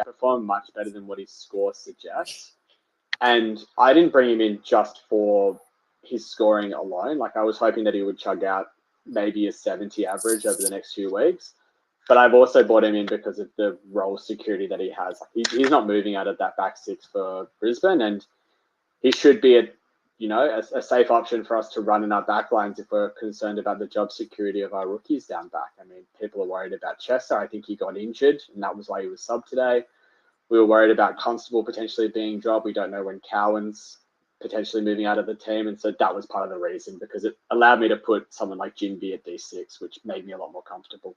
performed much better than what his score suggests. And I didn't bring him in just for his scoring alone. Like, I was hoping that he would chug out maybe a 70 average over the next few weeks. But I've also brought him in because of the role security that he has. Like, he's not moving out of that back six for Brisbane, and he should be a safe option for us to run in our back lines if we're concerned about the job security of our rookies down back. I mean, people are worried about Chester. I think he got injured, and that was why he was subbed today. We were worried about Constable potentially being dropped. We don't know when Cowan's potentially moving out of the team. And so that was part of the reason, because it allowed me to put someone like Jinby at D6, which made me a lot more comfortable.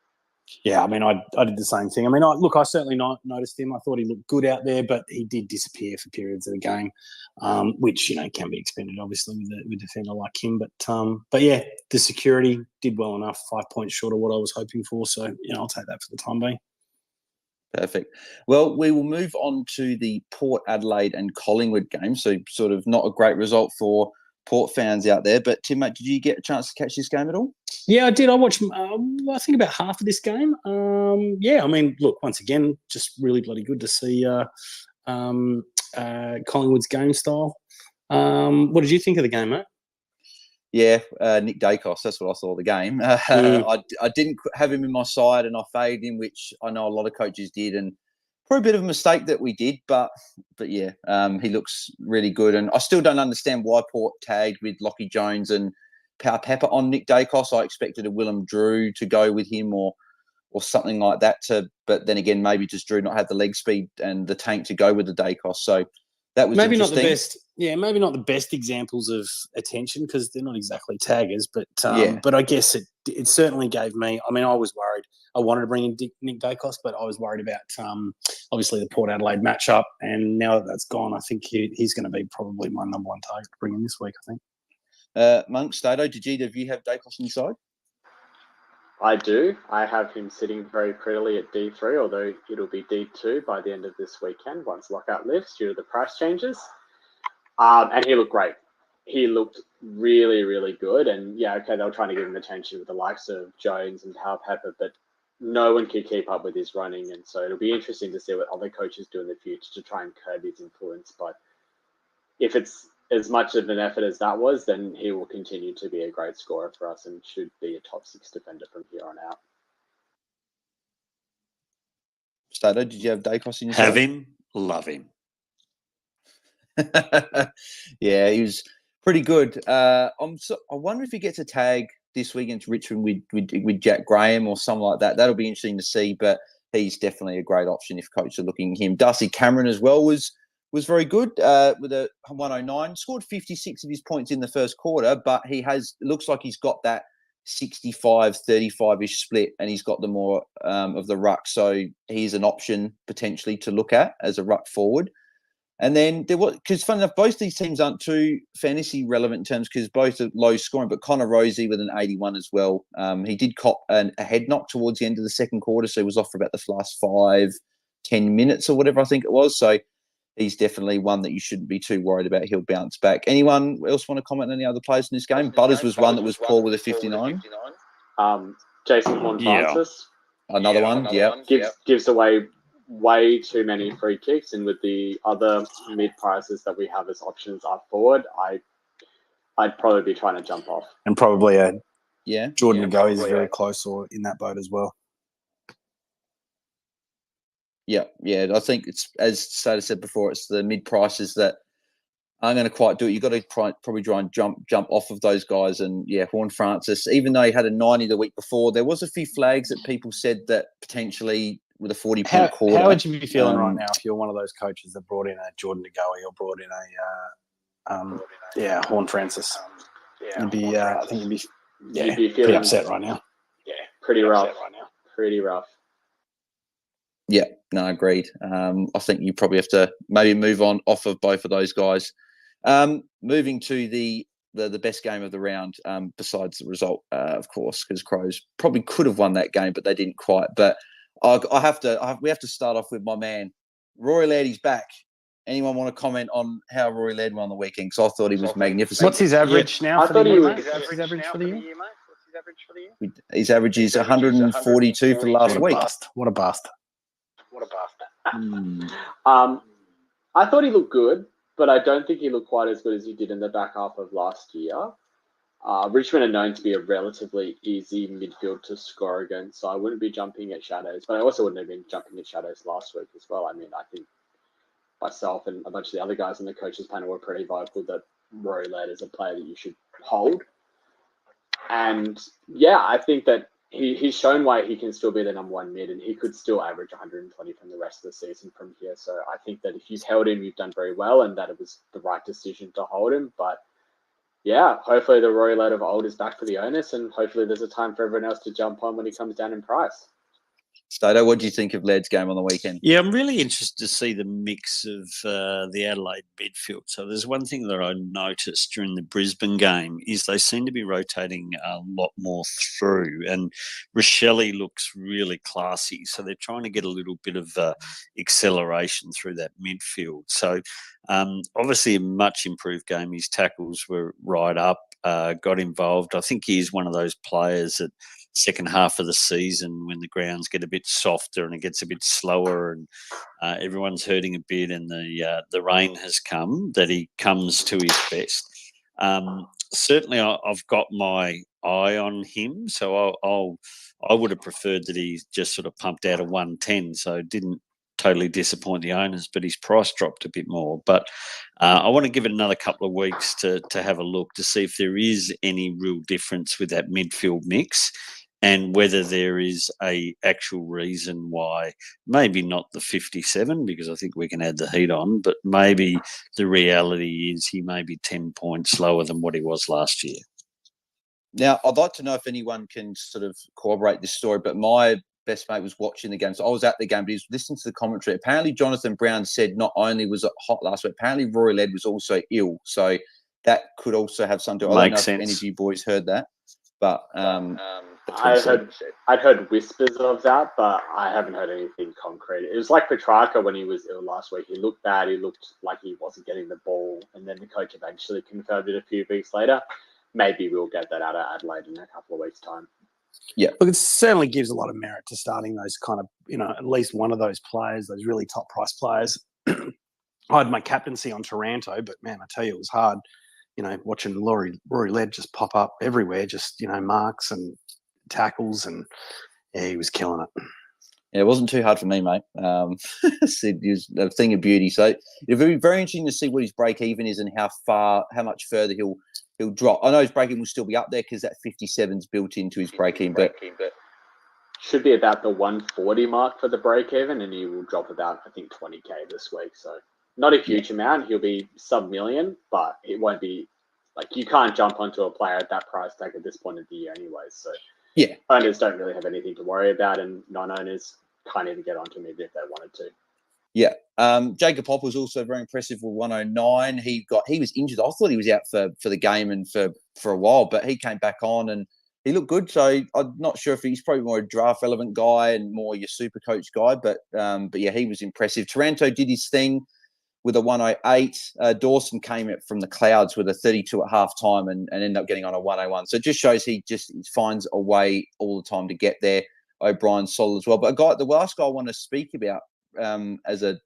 Yeah, I mean, I did the same thing. I mean, I certainly noticed him. I thought he looked good out there, but he did disappear for periods of the game, which, can be expected, obviously, with a defender like him. But yeah, the security did well enough, 5 points short of what I was hoping for. So, I'll take that for the time being. Perfect. Well, we will move on to the Port Adelaide and Collingwood game. So sort of not a great result for Port fans out there. But Tim, mate, did you get a chance to catch this game at all? Yeah, I did. I watched, I think, about half of this game. Yeah, I mean, look, once again, just really bloody good to see Collingwood's game style. What did you think of the game, mate? Yeah, Nick Dacos, that's what I saw of the game. I didn't have him in my side and I faded him, which I know a lot of coaches did, and probably a bit of a mistake that we did, but yeah, he looks really good. And I still don't understand why Port tagged with Lockie Jones and Power Pepper on Nick Dacos. I expected a Willem Drew to go with him or something like that, but then again, maybe just Drew not have the leg speed and the tank to go with the Dacos. So that was maybe not the best. Yeah, maybe not the best examples of attention because they're not exactly taggers, but I guess it certainly gave me. I mean, I was worried. I wanted to bring in Nick Dacos, but I was worried about obviously the Port Adelaide matchup. And now that that's gone, I think he's going to be probably my number one target to bring in this week, I think. Monk, Stato, did either of you have Dacos inside? I do. I have him sitting very prettily at D3, although it'll be D2 by the end of this weekend once lockout lifts due to the price changes. And he looked great. He looked really, really good. And yeah, okay, they were trying to give him attention with the likes of Jones and Power Pepper, but no one could keep up with his running. And so it'll be interesting to see what other coaches do in the future to try and curb his influence. But if it's as much of an effort as that was, then he will continue to be a great scorer for us and should be a top 6 defender from here on out. Stato, did you have Dacos in your Have side? him, love him. Yeah, he was pretty good. I wonder if he gets a tag this week against Richmond with Jack Graham or something like that. That'll be interesting to see, but he's definitely a great option if coaches are looking at him. Darcy Cameron as well was very good with a 109. Scored 56 of his points in the first quarter, but looks like he's got that 65-35-ish split, and he's got the more of the ruck. So he's an option potentially to look at as a ruck forward. And then there was, because funny enough, both these teams aren't too fantasy relevant in terms because both are low scoring, but Connor Rosie with an 81 as well. He did cop a head knock towards the end of the second quarter, so he was off for about the last 5-10 minutes or whatever I think it was. So he's definitely one that you shouldn't be too worried about. He'll bounce back. Anyone else want to comment on any other players in this game? Butters was one that was poor with a 59. Jason Horne-Francis. Another one, yeah. Gives away way too many free kicks, and with the other mid prices that we have as options up forward, I'd probably be trying to jump off. And probably Jordan Agoe is very close or in that boat as well. Yeah. I think it's, as Sada said before, it's the mid prices that aren't going to quite do it. You've got to probably try and jump off of those guys. And yeah, Horne-Francis, even though he had a 90 the week before, there was a few flags that people said that potentially with a 40-point quarter. How would you be feeling right now if you're one of those coaches that brought in a Jordan Agoe or brought in a Horne-Francis? I think you'd be pretty upset right now. Yeah, pretty rough. Pretty rough. Yeah, no, agreed. I think you probably have to maybe move on off of both of those guys. Moving to the best game of the round, besides the result, of course, because Crows probably could have won that game, but they didn't quite. But we have to start off with my man, Rory Lairdy's back. Anyone want to comment on how Rory Laird won the weekend? Because I thought he was magnificent. What's his average now for the year, mate? His average for the year? His average is 142 for the last week. What a bust. I thought he looked good, but I don't think he looked quite as good as he did in the back half of last year. Richmond are known to be a relatively easy midfield to score against, so I wouldn't be jumping at Shadows, but I also wouldn't have been jumping at Shadows last week as well. I mean, I think myself and a bunch of the other guys on the coaches panel were pretty vocal that Rory Laird is a player that you should hold. And yeah, I think that he's shown why he can still be the number one mid, and he could still average 120 from the rest of the season from here. So I think that if you've held him, you've done very well, and that it was the right decision to hold him. But yeah, hopefully the Rory Laird of old is back for the onus, and hopefully there's a time for everyone else to jump on when he comes down in price. Stato, what do you think of Laird's game on the weekend? Yeah, I'm really interested to see the mix of the Adelaide midfield. So there's one thing that I noticed during the Brisbane game is they seem to be rotating a lot more through, and Rochelle looks really classy. So they're trying to get a little bit of acceleration through that midfield. So obviously a much improved game. His tackles were right up, got involved. I think he is one of those players that second half of the season when the grounds get a bit softer and it gets a bit slower and everyone's hurting a bit and the rain has come, that he comes to his best. Certainly I've got my eye on him, so I would have preferred that he just sort of pumped out a 110, so didn't totally disappoint the owners, but his price dropped a bit more. But I want to give it another couple of weeks to have a look to see if there is any real difference with that midfield mix, and whether there is a actual reason why, maybe not the 57, because I think we can add the heat on, but maybe the reality is he may be 10 points lower than what he was last year. Now, I'd like to know if anyone can sort of corroborate this story, but my best mate was watching the game. So I was at the game, but he was listening to the commentary. Apparently, Jonathan Brown said not only was it hot last week, apparently Rory Laird was also ill. So that could also have something to do. I don't know if any of you boys heard that, but I'd heard whispers of that, but I haven't heard anything concrete. It was like Petrarca when he was ill last week. He looked bad. He looked like he wasn't getting the ball, and then the coach eventually confirmed it a few weeks later. Maybe we'll get that out of Adelaide in a couple of weeks' time. Yeah, look, it certainly gives a lot of merit to starting those kind of, at least one of those players, those really top price players. I had my captaincy on Taranto, but man, I tell you, it was hard, watching Rory Laird just pop up everywhere, just, marks and tackles, and yeah, he was killing it. Yeah, it wasn't too hard for me, mate. It was a thing of beauty. So it'll be very interesting to see what his break even is and how much further he'll drop. I know his break even will still be up there because that 57's built into his break even, but should be about the 140 mark for the break even, and he will drop about, I think, 20k this week. So not a huge amount. He'll be sub-million, but it won't be like, you can't jump onto a player at that price tag at this point of the year anyways. So yeah, owners don't really have anything to worry about, and non-owners can't even get onto him even if they wanted to. Yeah. Jacob Hopper was also very impressive with 109. He was injured. I thought he was out for the game and for a while, but he came back on and he looked good. So I'm not sure if he's probably more a draft relevant guy and more your super coach guy, but yeah, he was impressive. Taranto did his thing with a 108. Dawson came from the clouds with a 32 at half time and ended up getting on a 101. So it just shows he finds a way all the time to get there. O'Brien's solid as well. But the last guy I want to speak about as a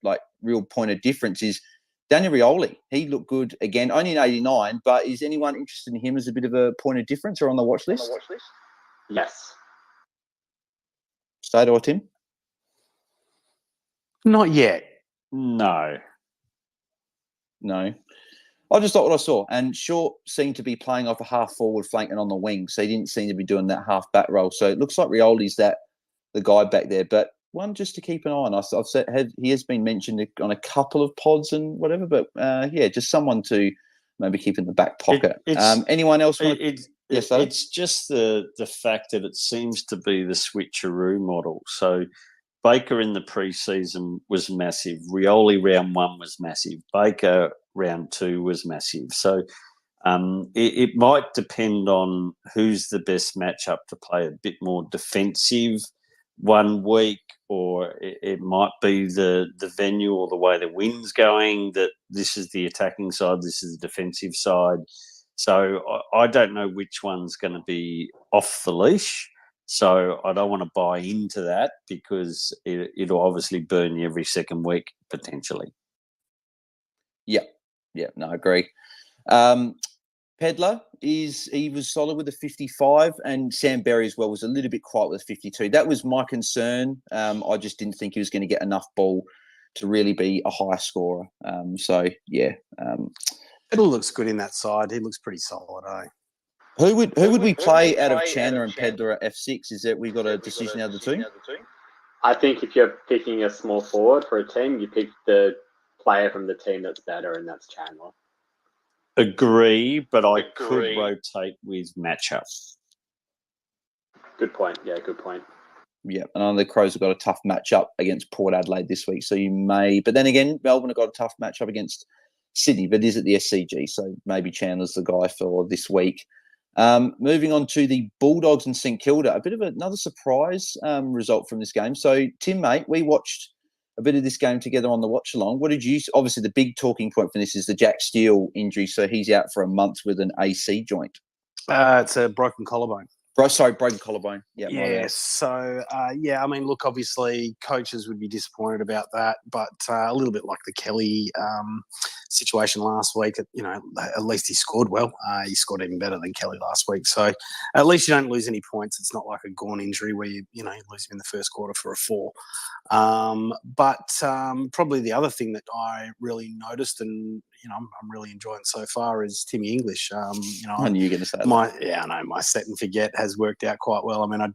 real point of difference is Daniel Rioli. He looked good again, only an 89, but is anyone interested in him as a bit of a point of difference or on the watch list? Yes. Stato or Tim? Not yet. No. I just thought what I saw, and Short seemed to be playing off a half forward flank and on the wing, so he didn't seem to be doing that half back role. So it looks like Rioli's the guy back there, but one just to keep an eye on. I've said he has been mentioned on a couple of pods and whatever, but yeah, just someone to maybe keep in the back pocket. Anyone else? It's just the fact that it seems to be the switcheroo model. So Baker in the preseason was massive. Rioli round 1 was massive. Baker round 2 was massive. So it might depend on who's the best matchup to play a bit more defensive one week, or it might be the venue or the way the wind's going, that this is the attacking side, this is the defensive side. So I don't know which one's going to be off the leash. So I don't want to buy into that because it'll obviously burn you every second week potentially. Yeah, no, I agree. Pedler he was solid with a 55, and Sam Berry as well was a little bit quiet with a 52. That was my concern. I just didn't think he was going to get enough ball to really be a high scorer. Pedler looks good in that side. He looks pretty solid, eh? Who would we play out of Chandler and Pedler at F6? Is that we got a decision out of the two? I think if you're picking a small forward for a team, you pick the player from the team that's better, and that's Chandler. Agree, but I could rotate with matchup. Good point. Yeah, good point. Yeah, and I know the Crows have got a tough matchup against Port Adelaide this week, so you may. But then again, Melbourne have got a tough matchup against Sydney, but is at the SCG, so maybe Chandler's the guy for this week. Moving on to the Bulldogs and St Kilda, a bit of another surprise result from this game. So, Tim, mate, we watched a bit of this game together on the watch along. What did you? Obviously, the big talking point for this is the Jack Steele injury. So he's out for a month with an AC joint. It's a broken collarbone. Broken collarbone. Yeah. So, I mean, look, obviously, coaches would be disappointed about that, but a little bit like the Kelly situation last week. At least he scored well. He scored even better than Kelly last week. So, at least you don't lose any points. It's not like a Gawn injury where you lose him in the first quarter for a 4. But probably the other thing that I really noticed and I'm really enjoying so far is Timmy English. I knew you were going to say that. My set and forget has worked out quite well. I mean,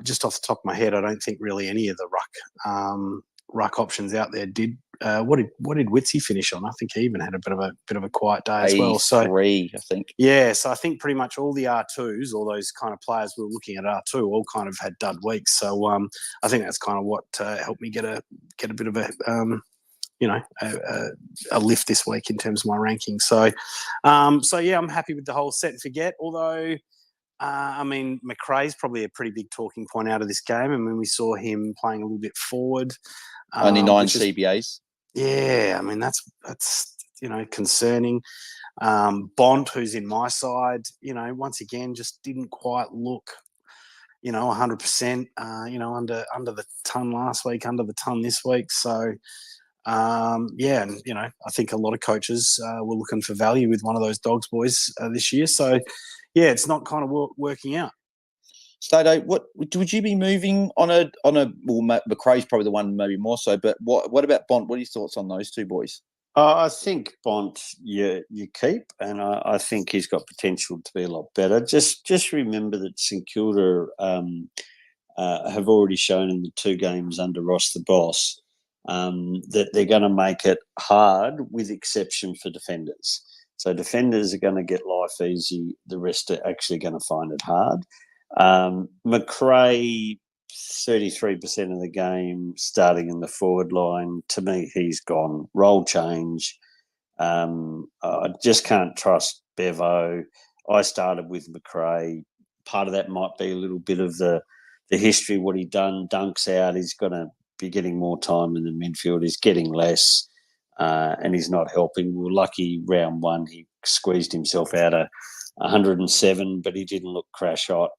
just off the top of my head, I don't think really any of the ruck options out there did. What did Witsy finish on? I think he even had a bit of a quiet day as well. So 3, I think. Yeah, so I think pretty much all the R2s, all those kind of players we were looking at R2, all kind of had dud weeks. So I think that's kind of what helped me get a bit of a lift this week in terms of my ranking. So I'm happy with the whole set and forget. Although, McRae's probably a pretty big talking point out of this game. I mean, we saw him playing a little bit forward. Only 9 CBAs. Yeah, I mean that's concerning. Bond, who's in my side, once again just didn't quite look 100%. Under the ton last week, under the ton this week. So. I think a lot of coaches were looking for value with one of those Dogs boys this year. So, yeah, it's not kind of working out. Stato, what would you be moving on a? Well, McRae's probably the one, maybe more so. But what about Bont? What are your thoughts on those two boys? I think Bont you keep, and I think he's got potential to be a lot better. Just remember that St Kilda have already shown in the 2 games under Ross the Boss. That they're going to make it hard with exception for defenders. So defenders are going to get life easy. The rest are actually going to find it hard. McRae, 33% of the game starting in the forward line. To me, he's gone. Role change. I just can't trust Bevo. I started with McRae. Part of that might be a little bit of the history, what he done. Dunk's out. He's going to be getting more time in the midfield. He's getting less, and he's not helping. We were lucky round 1 he squeezed himself out of 107, but he didn't look crash hot.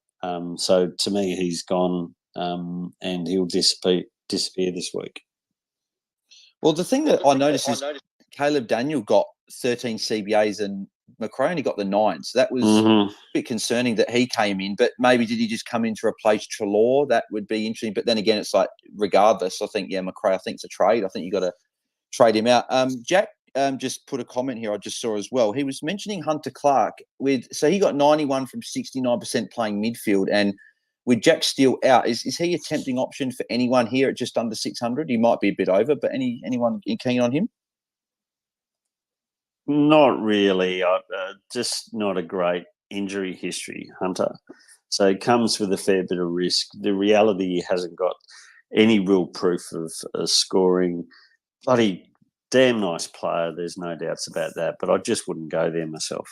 So to me, he's gone, and he'll disappear this week. Well, the thing that I noticed is Caleb Daniel got 13 CBAs and McRae only got the 9. So that was a bit concerning that he came in. But maybe did he just come in to replace Treloar? That would be interesting. But then again, it's like regardless, I think, McRae, I think it's a trade. I think you got to trade him out. Jack just put a comment here I just saw as well. He was mentioning Hunter Clark. So he got 91 from 69% playing midfield. And with Jack Steele out, is he a tempting option for anyone here at just under 600? He might be a bit over, but anyone keen on him? Not really. Just not a great injury history, Hunter. So it comes with a fair bit of risk. The reality, he hasn't got any real proof of scoring. Bloody damn nice player. There's no doubts about that. But I just wouldn't go there myself.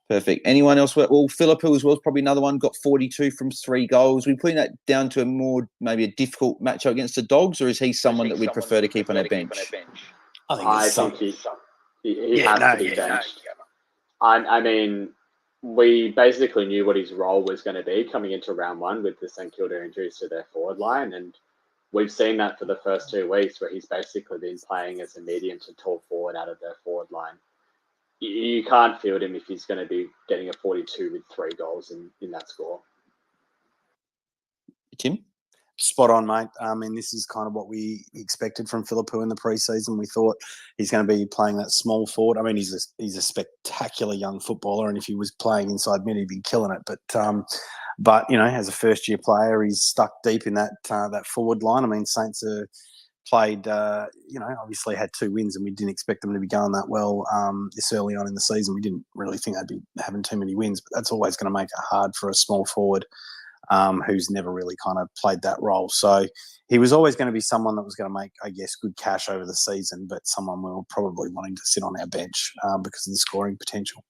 Perfect. Anyone else? Well, Philippou as well is probably another one. Got 42 from 3 goals. We're putting that down to maybe a difficult matchup against the Dogs, or is he someone that we'd prefer to keep on our bench? I think he has to be benched. I mean, we basically knew what his role was going to be coming into round one with the St Kilda injuries to their forward line, and we've seen that for the first 2 weeks where he's basically been playing as a medium to tall forward out of their forward line. You can't field him if he's going to be getting a 42 with 3 goals in that score. Tim? Spot on, mate. I mean, this is kind of what we expected from Philippou in the preseason. We thought he's going to be playing that small forward. I mean, he's a spectacular young footballer, and if he was playing inside mid, he'd be killing it. But you know, as a first-year player, he's stuck deep in that forward line. I mean, Saints are played, obviously had 2 wins, and we didn't expect them to be going that well this early on in the season. We didn't really think they'd be having too many wins, but that's always going to make it hard for a small forward who's never really kind of played that role. So he was always going to be someone that was going to make, I guess, good cash over the season, but someone we were probably wanting to sit on our bench because of the scoring potential.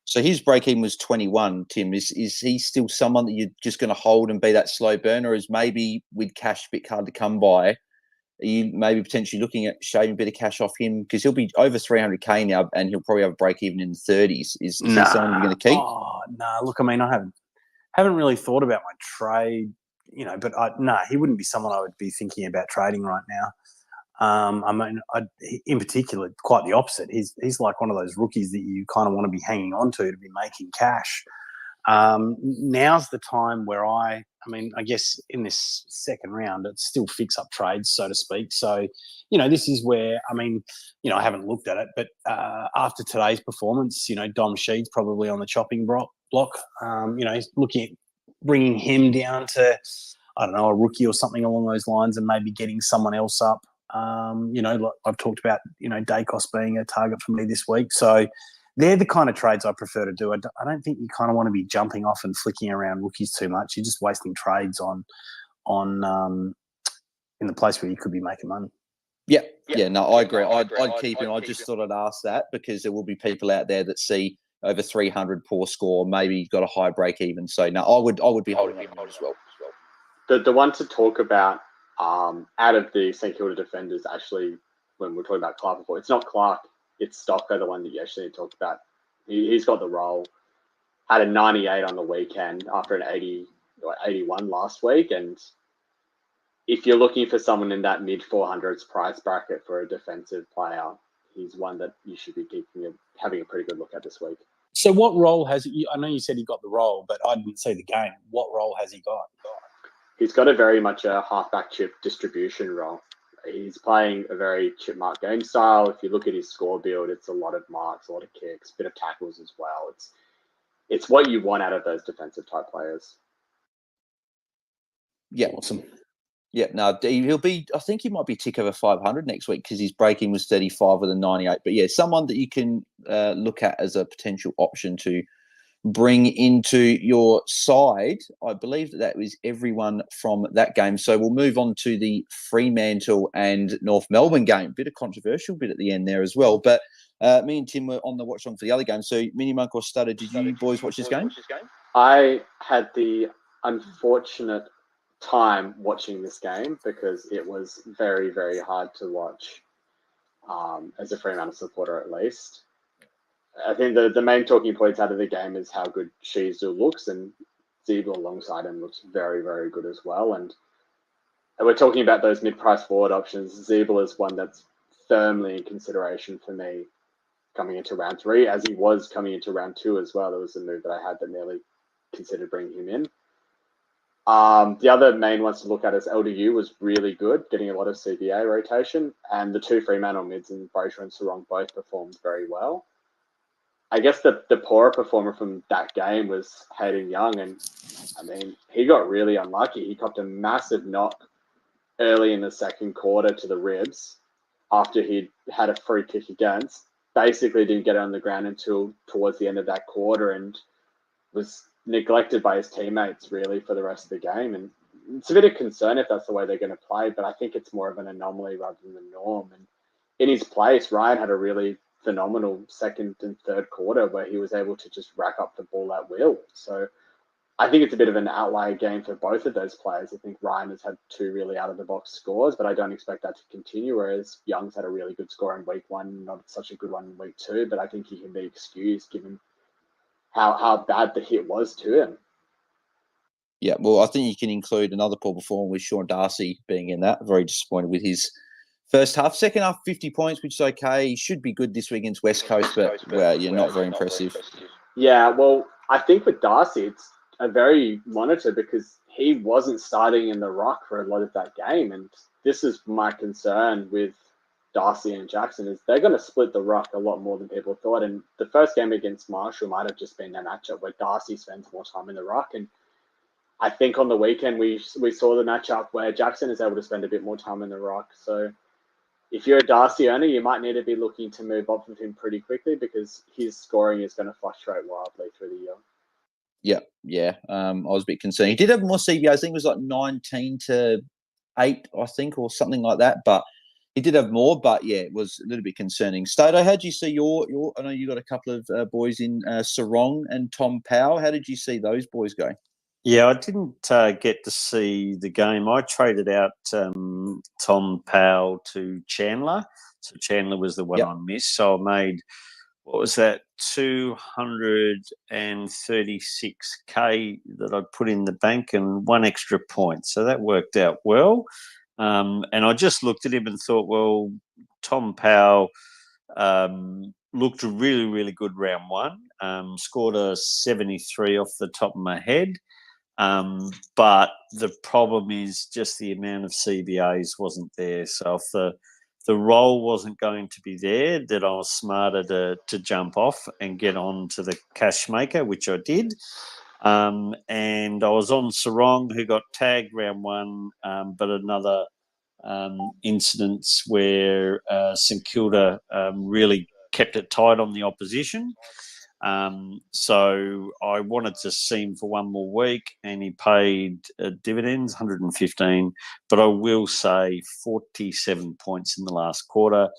So his break-even was 21, Tim. Is he still someone that you're just going to hold and be that slow burner, or is maybe with cash a bit hard to come by, are you maybe potentially looking at shaving a bit of cash off him? Because he'll be over 300K now, and he'll probably have a break-even in the 30s. Is he someone you're going to keep? Oh, no. Look, I mean, I haven't really thought about my trade, but he wouldn't be someone I would be thinking about trading right now. I mean, in particular, quite the opposite. He's like one of those rookies that you kind of want to be hanging on to be making cash. Now's the time where I guess in this second round, it still fix up trades, so to speak. So, this is where, I haven't looked at it, but after today's performance, Dom Sheed's probably on the chopping block. Looking at bringing him down to, I don't know, a rookie or something along those lines, and maybe getting someone else up. Like I've talked about, Dacos being a target for me this week. So they're the kind of trades I prefer to do. I don't think you kind of want to be jumping off and flicking around rookies too much. You're just wasting trades on in the place where you could be making money. Yeah, no, I agree. I'd keep him. I just thought I'd ask that because there will be people out there that see over 300 poor score, maybe got a high break even. So no, I would be holding him as well. The one to talk about out of the St Kilda defenders, actually, when we're talking about Clark before, it's not Clark, it's Stocker, the one that you actually need to talk about. He's got the role. Had a 98 on the weekend after an 80 or 81 last week, and if you're looking for someone in that mid 400s price bracket for a defensive player, he's one that you should be having a pretty good look at this week. So what role has he? I know you said he got the role, but I didn't see the game. What role has he got? He's got a very much a halfback chip distribution role. He's playing a very chip mark game style. If you look at his score build, it's a lot of marks, a lot of kicks, a bit of tackles as well. It's what you want out of those defensive type players. Yeah, awesome. Yeah, no, he'll be. I think he might be tick over 500 next week because his breaking was 35 with a 98. But yeah, someone that you can look at as a potential option to bring into your side. I believe that was everyone from that game. So we'll move on to the Fremantle and North Melbourne game. Bit of controversial bit at the end there as well. But me and Tim were on the watch on for the other game. So MiniMonk or Stutter, did you boys watch this game? I had the unfortunate time watching this game because it was very, very hard to watch as a Fremantle supporter at least. I think the main talking points out of the game is how good Shizu looks, and Zeeble alongside him looks very, very good as well. And we're talking about those mid-price forward options. Zeeble is one that's firmly in consideration for me coming into round 3, as he was coming into round 2 as well. There was a move that I had that nearly considered bringing him in. The other main ones to look at is LDU was really good, getting a lot of CBA rotation, and the 2 Fremantle mids in Brayshaw and Sarong both performed very well. I guess the poorer performer from that game was Hayden Young, and I mean, he got really unlucky. He copped a massive knock early in the second quarter to the ribs after he'd had a free kick against. Basically didn't get on the ground until towards the end of that quarter and was neglected by his teammates really for the rest of the game. And it's a bit of concern if that's the way they're going to play, but I think it's more of an anomaly rather than the norm. And in his place, Ryan had a really phenomenal second and third quarter where he was able to just rack up the ball at will. So I think it's a bit of an outlier game for both of those players. I think Ryan has had 2 really out-of-the-box scores, but I don't expect that to continue, whereas Young's had a really good score in week 1, not such a good one in week 2, but I think he can be excused given how bad the hit was to him. Yeah, well, I think you can include another poor performer with Sean Darcy being in that. Very disappointed with his first half. Second half, 50 points, which is okay. He should be good this week against West Coast, but not very impressive. Yeah, well, I think with Darcy, it's a very monitor because he wasn't starting in the ruck for a lot of that game. And this is my concern with Darcy and Jackson is they're going to split the ruck a lot more than people thought. And the first game against Marshall might have just been a matchup where Darcy spends more time in the ruck. And I think on the weekend we saw the matchup where Jackson is able to spend a bit more time in the ruck. So if you're a Darcy owner, you might need to be looking to move off of him pretty quickly because his scoring is going to fluctuate wildly through the year. Yeah. I was a bit concerned. He did have more CBA. I think it was like 19-8, I think, or something like that. But he did have more. But yeah, it was a little bit concerning. Stato, how did you see your? I know you got a couple of boys in Sarong and Tom Powell. How did you see those boys go? Yeah, I didn't get to see the game. I traded out Tom Powell to Chandler. So Chandler was the one I missed. So I made, what was that, 236K that I put in the bank and 1 extra point. So that worked out well. And I just looked at him and thought, well, Tom Powell looked really, really good round one. Scored a 73 off the top of my head. But the problem is just the amount of CBAs wasn't there. So if the role wasn't going to be there, that I was smarter to jump off and get on to the cash maker, which I did. And I was on Sarong, who got tagged round one, but another incidents where St Kilda really kept it tight on the opposition. So I wanted to see him for one more week, and he paid dividends, 115. But I will say 47 points in the last quarter.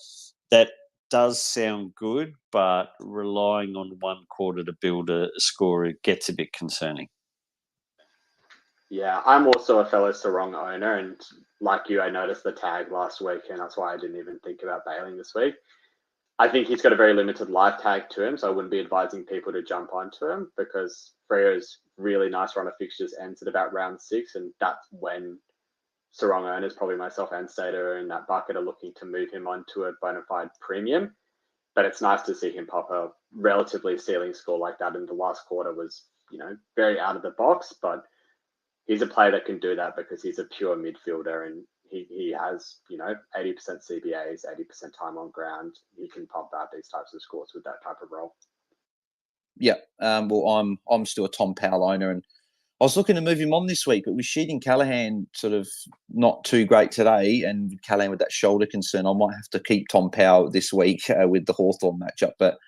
That does sound good, but relying on one quarter to build a score, it gets a bit concerning. Yeah, I'm also a fellow Sarong owner, and like you, I noticed the tag last week, and that's why I didn't even think about bailing this week. I think he's got a very limited live tag to him, so I wouldn't be advising people to jump onto him because Freo's really nice run of fixtures ends at about round 6, and that's when Sarong owners, probably myself and Stato, are in that bucket, are looking to move him onto a bona fide premium. But it's nice to see him pop a relatively ceiling score like that, and the last quarter was, very out of the box, but he's a player that can do that because he's a pure midfielder and he has, 80% CBAs, 80% time on ground. He can pump out these types of scores with that type of role. Yeah. Well, I'm still a Tom Powell owner, and I was looking to move him on this week, but with Sheed and Callaghan sort of not too great today, and Callaghan with that shoulder concern, I might have to keep Tom Powell this week with the Hawthorn matchup. But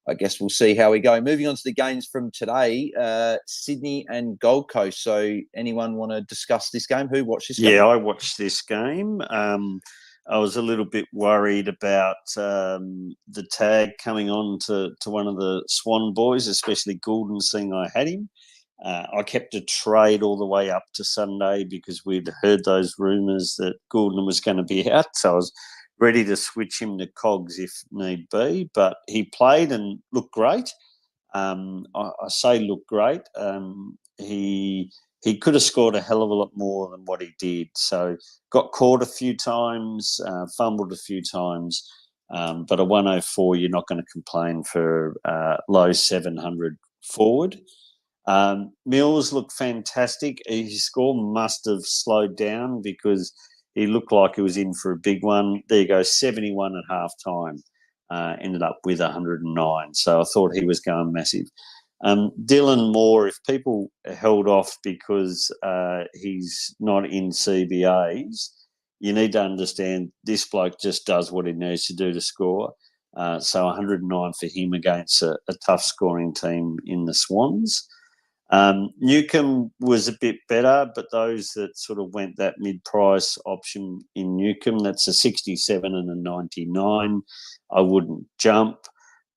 I guess we'll see how we go. Moving on to the games from today, Sydney and Gold Coast. So anyone want to discuss this game? Who watched this game? Yeah, I watched this game. I was a little bit worried about the tag coming on to one of the Swan boys, especially Goulden, seeing I had him. I kept a trade all the way up to Sunday because we'd heard those rumours that Goulden was going to be out. So I was ready to switch him to Cogs if need be, but he played and looked great. I say looked great. He could have scored a hell of a lot more than what he did. So got caught a few times, fumbled a few times, but a 104, you're not going to complain for low 700 forward. Mills looked fantastic. His score must have slowed down because he looked like he was in for a big one. There you go, 71 at half time. Ended up with 109. So I thought he was going massive. Dylan Moore, if people held off because he's not in CBAs, you need to understand this bloke just does what he needs to do to score. So 109 for him against a tough scoring team in the Swans. Newcombe was a bit better, but those that sort of went that mid-price option in Newcombe, that's a 67 and a 99. I wouldn't jump.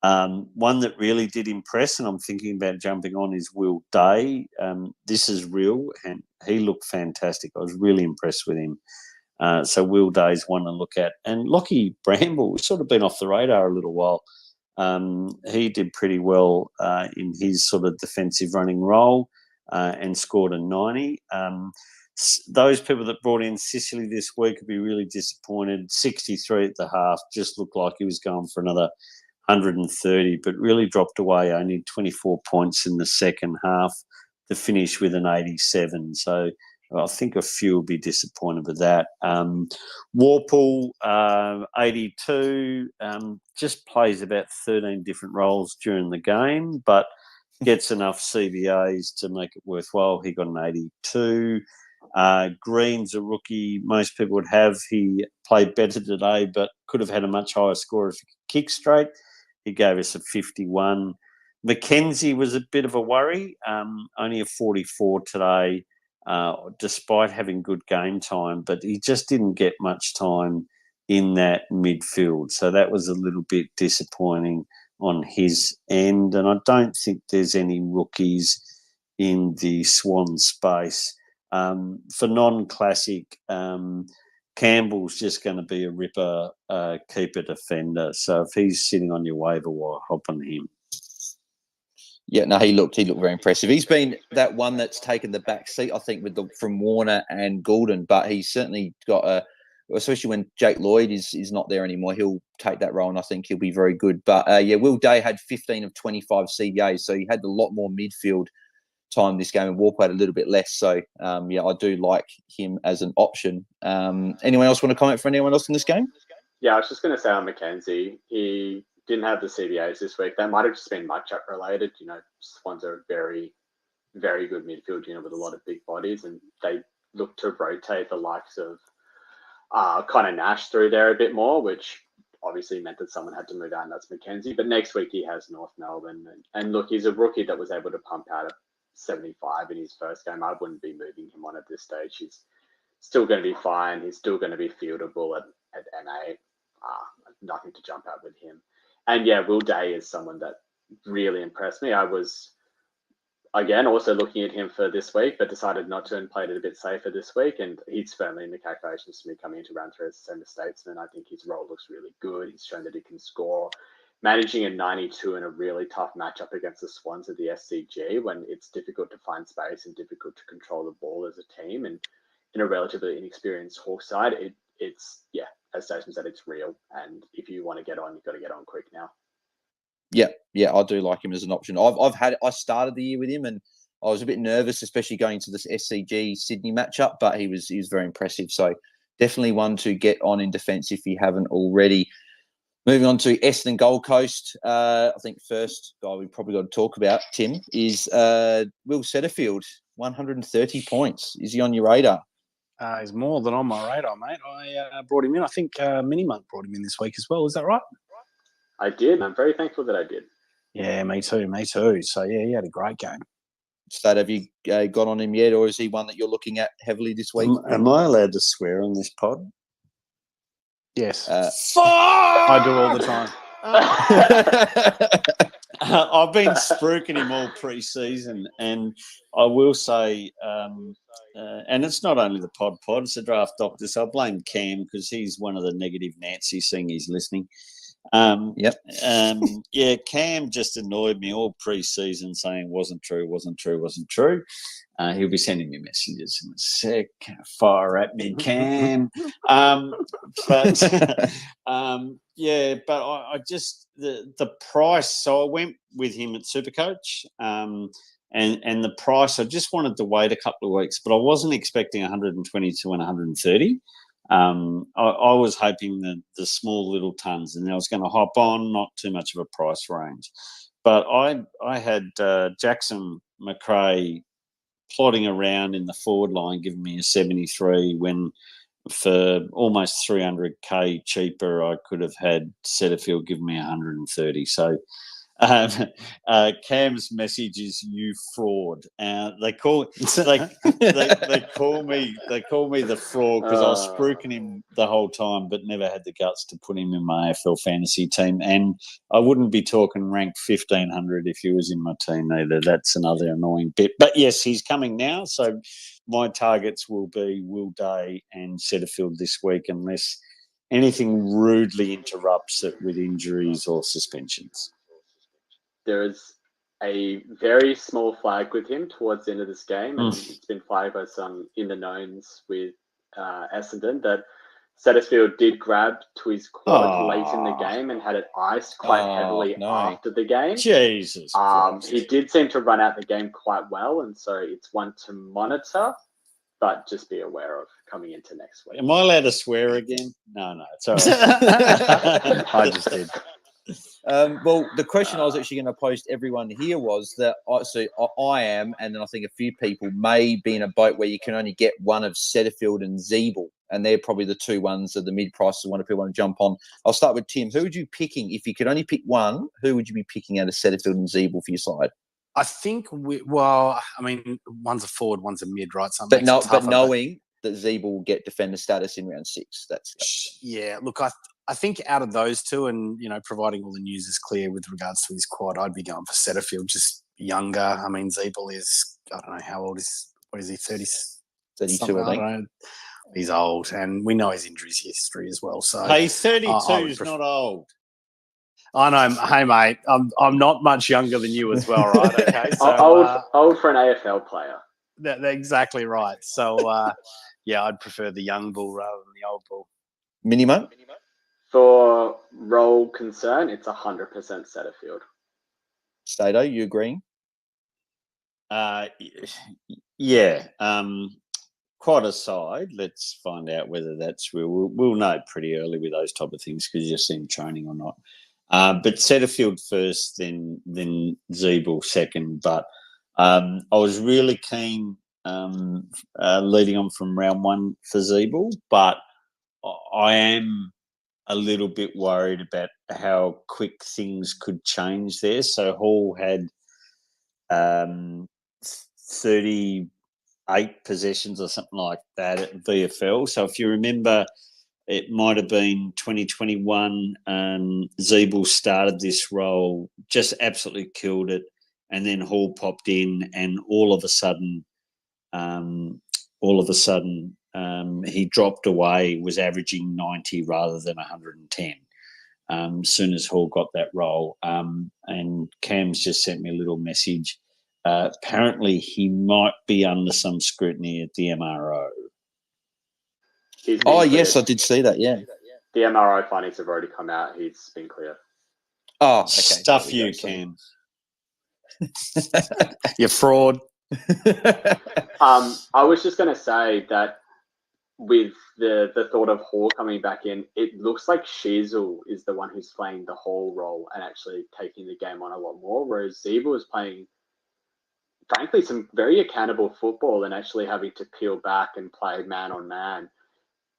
One that really did impress, and I'm thinking about jumping on, is Will Day. This is real, and he looked fantastic. I was really impressed with him. So Will Day's one to look at. And Lockie Bramble, we've sort of been off the radar a little while. He did pretty well in his sort of defensive running role and scored a 90. Those people that brought in Sicily this week would be really disappointed. 63 at the half, just looked like he was going for another 130, but really dropped away, only 24 points in the second half to finish with an 87. So I think a few will be disappointed with that. Warple, 82, just plays about 13 different roles during the game, but gets enough CBAs to make it worthwhile. He got an 82. Green's a rookie most people would have. He played better today, but could have had a much higher score if he could kick straight. He gave us a 51. Mackenzie was a bit of a worry, only a 44 today, despite having good game time, but he just didn't get much time in that midfield. So that was a little bit disappointing on his end. And I don't think there's any rookies in the Swan space. For non-classic, Campbell's just going to be a ripper keeper defender. So if he's sitting on your waiver wire, hop on him. Yeah, no, he looked very impressive. He's been that one that's taken the back seat, I think, from Warner and Goulden, but he's certainly got especially when Jake Lloyd is not there anymore, he'll take that role, and I think he'll be very good. But Will Day had 15 of 25 CBAs, so he had a lot more midfield time this game, and Warp had a little bit less. So I do like him as an option. Anyone else want to comment for anyone else in this game? Yeah, I was just going to say on Mackenzie, he didn't have the CBAs this week. That might have just been matchup related. Swans are a very, very good midfield unit with a lot of big bodies, and they look to rotate the likes of Connor Nash through there a bit more, which obviously meant that someone had to move out, and that's Mackenzie. But next week he has North Melbourne. And look, he's a rookie that was able to pump out a 75 in his first game. I wouldn't be moving him on at this stage. He's still going to be fine. He's still going to be fieldable at NA. Nothing to jump out with him. And Will Day is someone that really impressed me. I was, again, also looking at him for this week, but decided not to and played it a bit safer this week. And he's firmly in the calculations for me coming into round 3 as the same as Statesman. I think his role looks really good. He's shown that he can score. Managing a 92 in a really tough matchup against the Swans at the SCG when it's difficult to find space and difficult to control the ball as a team, and in a relatively inexperienced Hawks side, it's as Statesman said, it's real. And if you want to get on, you've got to get on quick now. Yeah, I do like him as an option. I started the year with him, and I was a bit nervous, especially going to this SCG Sydney matchup, but he was very impressive. So definitely one to get on in defence if you haven't already. Moving on to Essendon Gold Coast, I think first guy we probably got to talk about, Tim, is Will Setterfield, 130 points. Is he on your radar? He's more than on my radar, mate. I brought him in. I think MiniMonk brought him in this week as well. Is that right? I did. I'm very thankful that I did. Yeah, me too. So, he had a great game. State, have you got on him yet, or is he one that you're looking at heavily this week? Am I allowed to swear on this pod? Yes. Fuck! I do all the time. I've been spruiking him all pre-season, and I will say, and it's not only the pod, it's the draft doctor, so I blame Cam because he's one of the negative Nancy seeing he's listening. Cam just annoyed me all pre-season saying wasn't true. He'll be sending me messages in a sec. Fire at me, Cam. But I just the price. So I went with him at Supercoach, and the price. I just wanted to wait a couple of weeks, but I wasn't expecting 122 and 130. I was hoping that the small little tons, and I was going to hop on, not too much of a price range. But I had Jackson McRae plodding around in the forward line, giving me a 73 when for almost 300k cheaper, I could have had Setterfield giving me 130. So Cam's message is "you fraud." They call me the fraud because I was spruiking him the whole time, but never had the guts to put him in my AFL fantasy team. And I wouldn't be talking ranked 1500 if he was in my team either. That's another annoying bit. But yes, he's coming now, so my targets will be Will Day and Setterfield this week, unless anything rudely interrupts it with injuries or suspensions. There is a very small flag with him towards the end of this game, and it's been flagged by some in the knowns with Essendon that Setterfield did grab to his quad late in the game and had it iced quite heavily after the game. Jesus Christ. He did seem to run out the game quite well, and so it's one to monitor, but just be aware of coming into next week. Am I allowed to swear again? No, it's all right. I just did. Well, the question I was actually going to pose to everyone here was that I am, and then I think a few people may be in a boat where you can only get one of Setterfield and Zeeble, and they're probably the two ones that the mid-prices want if people want to jump on. I'll start with Tim. Who would you picking if you could only pick one? Who would you be picking out of Setterfield and Zeeble for your side? I think one's a forward, one's a mid, right? So but knowing that Zeeble will get defender status in round 6, yeah. Look, I think out of those two, and providing all the news is clear with regards to his quad, I'd be going for Setterfield, just younger. I mean, Zeeble is, I don't know how old is. What is he? 32, I think. I don't know. He's old, and we know his injuries history as well. So hey, 32 is not old. I know. Hey, mate, I'm not much younger than you as well, right? Okay, so old for an AFL player. That's exactly right. So yeah, I'd prefer the young bull rather than the old bull. MiniMonk? For role concern, it's 100% Setterfield. Stato, you agreeing? Yeah. Quite aside, let's find out whether that's real. We'll know pretty early with those type of things because you've seen training or not. But Setterfield first, then Zeeble second. But I was really keen leading on from round 1 for Zeeble, but I am a little bit worried about how quick things could change there. So Hall had 38 possessions or something like that at VFL. So if you remember, it might have been 2021. Zeeble started this role, just absolutely killed it, and then Hall popped in, and all of a sudden, he dropped away, was averaging 90 rather than 110. As soon as Hall got that role, and Cam's just sent me a little message. Apparently, he might be under some scrutiny at the MRO. Oh, yes, I did see that, yeah. The MRO findings have already come out. He's been clear. Oh, okay. Stuff you, Cam. You fraud. I was just going to say that with the thought of Hall coming back in, it looks like Sheasel is the one who's playing the Hall role and actually taking the game on a lot more, whereas Zeeble is playing, frankly, some very accountable football and actually having to peel back and play man on man.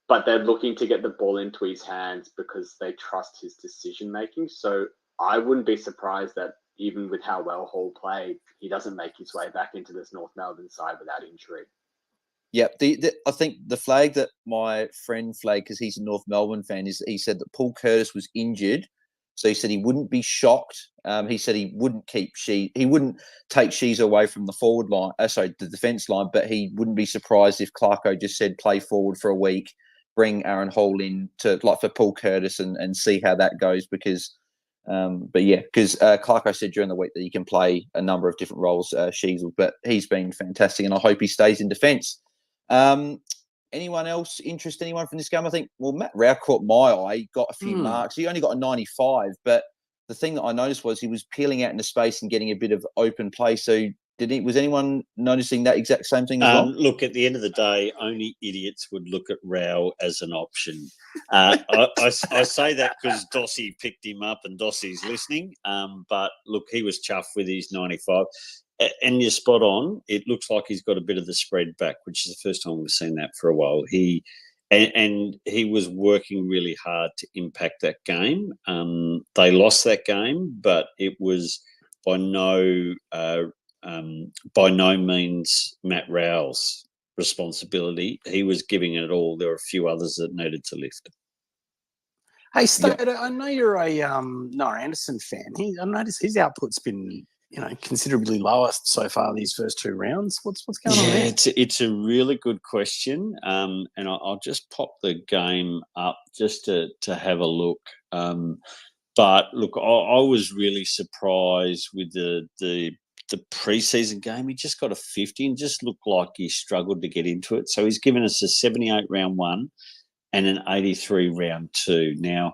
But they're looking to get the ball into his hands because they trust his decision-making. So I wouldn't be surprised that even with how well Hall played, he doesn't make his way back into this North Melbourne side without injury. Yep. I think the flag that my friend flagged, because he's a North Melbourne fan, is he said that Paul Curtis was injured. So he said he wouldn't be shocked. He said he wouldn't take Shees away from the forward line, the defence line, but he wouldn't be surprised if Clarko just said play forward for a week, bring Aaron Hall in for Paul Curtis and see how that goes because Clarko said during the week that he can play a number of different roles, Sheasel, but he's been fantastic and I hope he stays in defence. Anyone else interest anyone from this game? I think, Matt Rao caught my eye. He got a few marks. He only got a 95, but the thing that I noticed was he was peeling out into space and getting a bit of open play. So was anyone noticing that exact same thing as well? Look, at the end of the day, only idiots would look at Rao as an option. I say that because Dossie picked him up and Dossie's listening. But look, he was chuffed with his 95. And you're spot on. It looks like he's got a bit of the spread back, which is the first time we've seen that for a while. He was working really hard to impact that game. They lost that game, but it was by no means Matt Rao's responsibility. He was giving it all. There were a few others that needed to lift. Hey, Stato, I know you're a Noah Anderson fan. I noticed his output's been considerably lower so far these first 2 rounds. What's going on there? It's a really good question, and I'll just pop the game up just to have a look. But look, I was really surprised with the preseason game. He just got a 50 and just looked like he struggled to get into it. So he's given us a 78 round 1 and an 83 round 2. Now,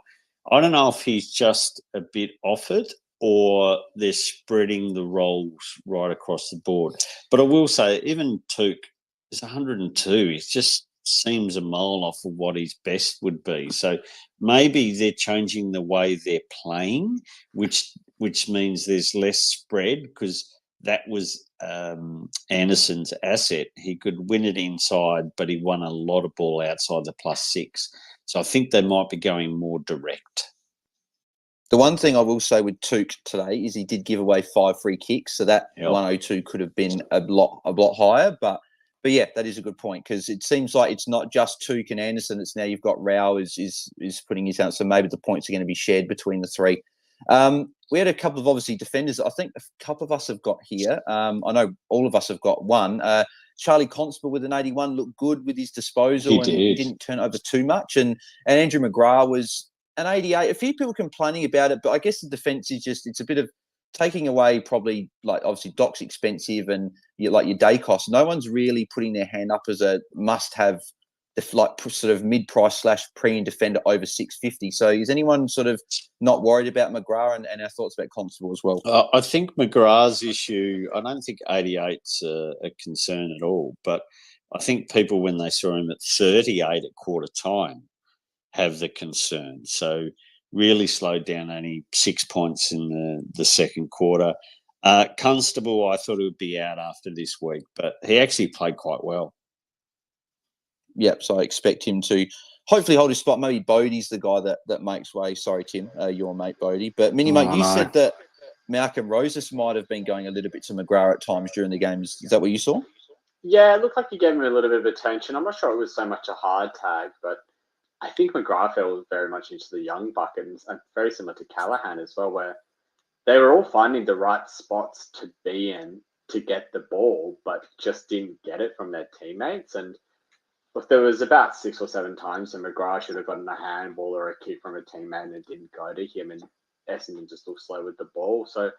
I don't know if he's just a bit off it or they're spreading the roles right across the board. But I will say, even Took is 102. It just seems a mile off of what his best would be. So maybe they're changing the way they're playing, which means there's less spread, because that was Anderson's asset. He could win it inside, but he won a lot of ball outside the +6. So I think they might be going more direct. The one thing I will say with Took today is he did give away 5 free kicks, so that 102 could have been a lot higher. But yeah, that is a good point, because it seems like it's not just Took and Anderson. It's now you've got Rao is putting his out, so maybe the points are going to be shared between the 3. We had a couple of obviously defenders. I think a couple of us have got here. I know all of us have got one. Charlie Constable with an 81 looked good with his disposal, and he didn't turn over too much. And Andrew McGrath was an 88. A few people complaining about it, but I guess the defence is it's a bit of taking away, probably, like, obviously Doc's expensive and your day cost. No one's really putting their hand up as a must-have, sort of mid-price / premium defender over 650. So is anyone sort of not worried about McGrath, and our thoughts about Constable as well? I think McGrath's issue, I don't think 88's a concern at all, but I think people, when they saw him at 38 at quarter time, have the concern. So really slowed down, only 6 points in the second quarter. Constable, I thought he would be out after this week, but he actually played quite well. Yep, so I expect him to hopefully hold his spot. Maybe Bodie's the guy that makes way. Sorry, Tim, your mate Bodie. But MiniMonk, you said that Malcolm Roses might have been going a little bit to McGrath at times during the game. Is that what you saw? Yeah, it looked like he gave him a little bit of attention. I'm not sure it was so much a hard tag, but I think McGrath fell very much into the young bucket, and very similar to Callahan as well, where they were all finding the right spots to be in to get the ball, but just didn't get it from their teammates. And look, there was about 6 or 7 times that McGrath should have gotten a handball or a kick from a teammate and it didn't go to him, and Essendon just looked slow with the ball. So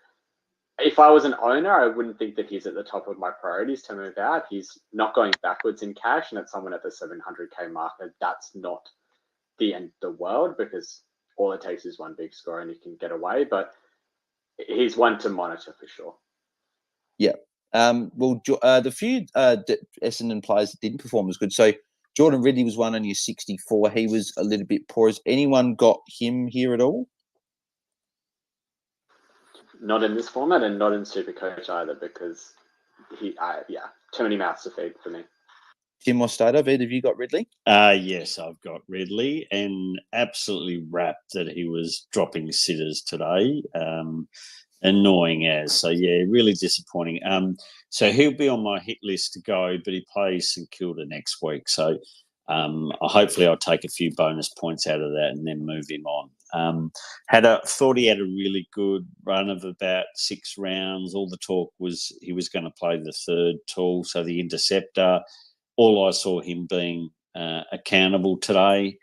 if I was an owner, I wouldn't think that he's at the top of my priorities to move out. He's not going backwards in cash, and at someone at the 700k marker, that's not the end of the world, because all it takes is one big score and you can get away. But he's one to monitor for sure. Yeah. The few Essendon players that didn't perform as good. So Jordan Ridley was one only a 64. He was a little bit poor. Has anyone got him here at all? Not in this format, and not in Supercoach either, because too many mouths to feed for me. Tim Mostato, Ed, have you got Ridley? Yes, I've got Ridley, and absolutely rapt that he was dropping sitters today. Annoying as. So, yeah, really disappointing. So he'll be on my hit list to go, but he plays St Kilda next week. So hopefully I'll take a few bonus points out of that and then move him on. Thought he had a really good run of about 6 rounds. All the talk was he was going to play the third tool, so the interceptor. All I saw him being accountable today,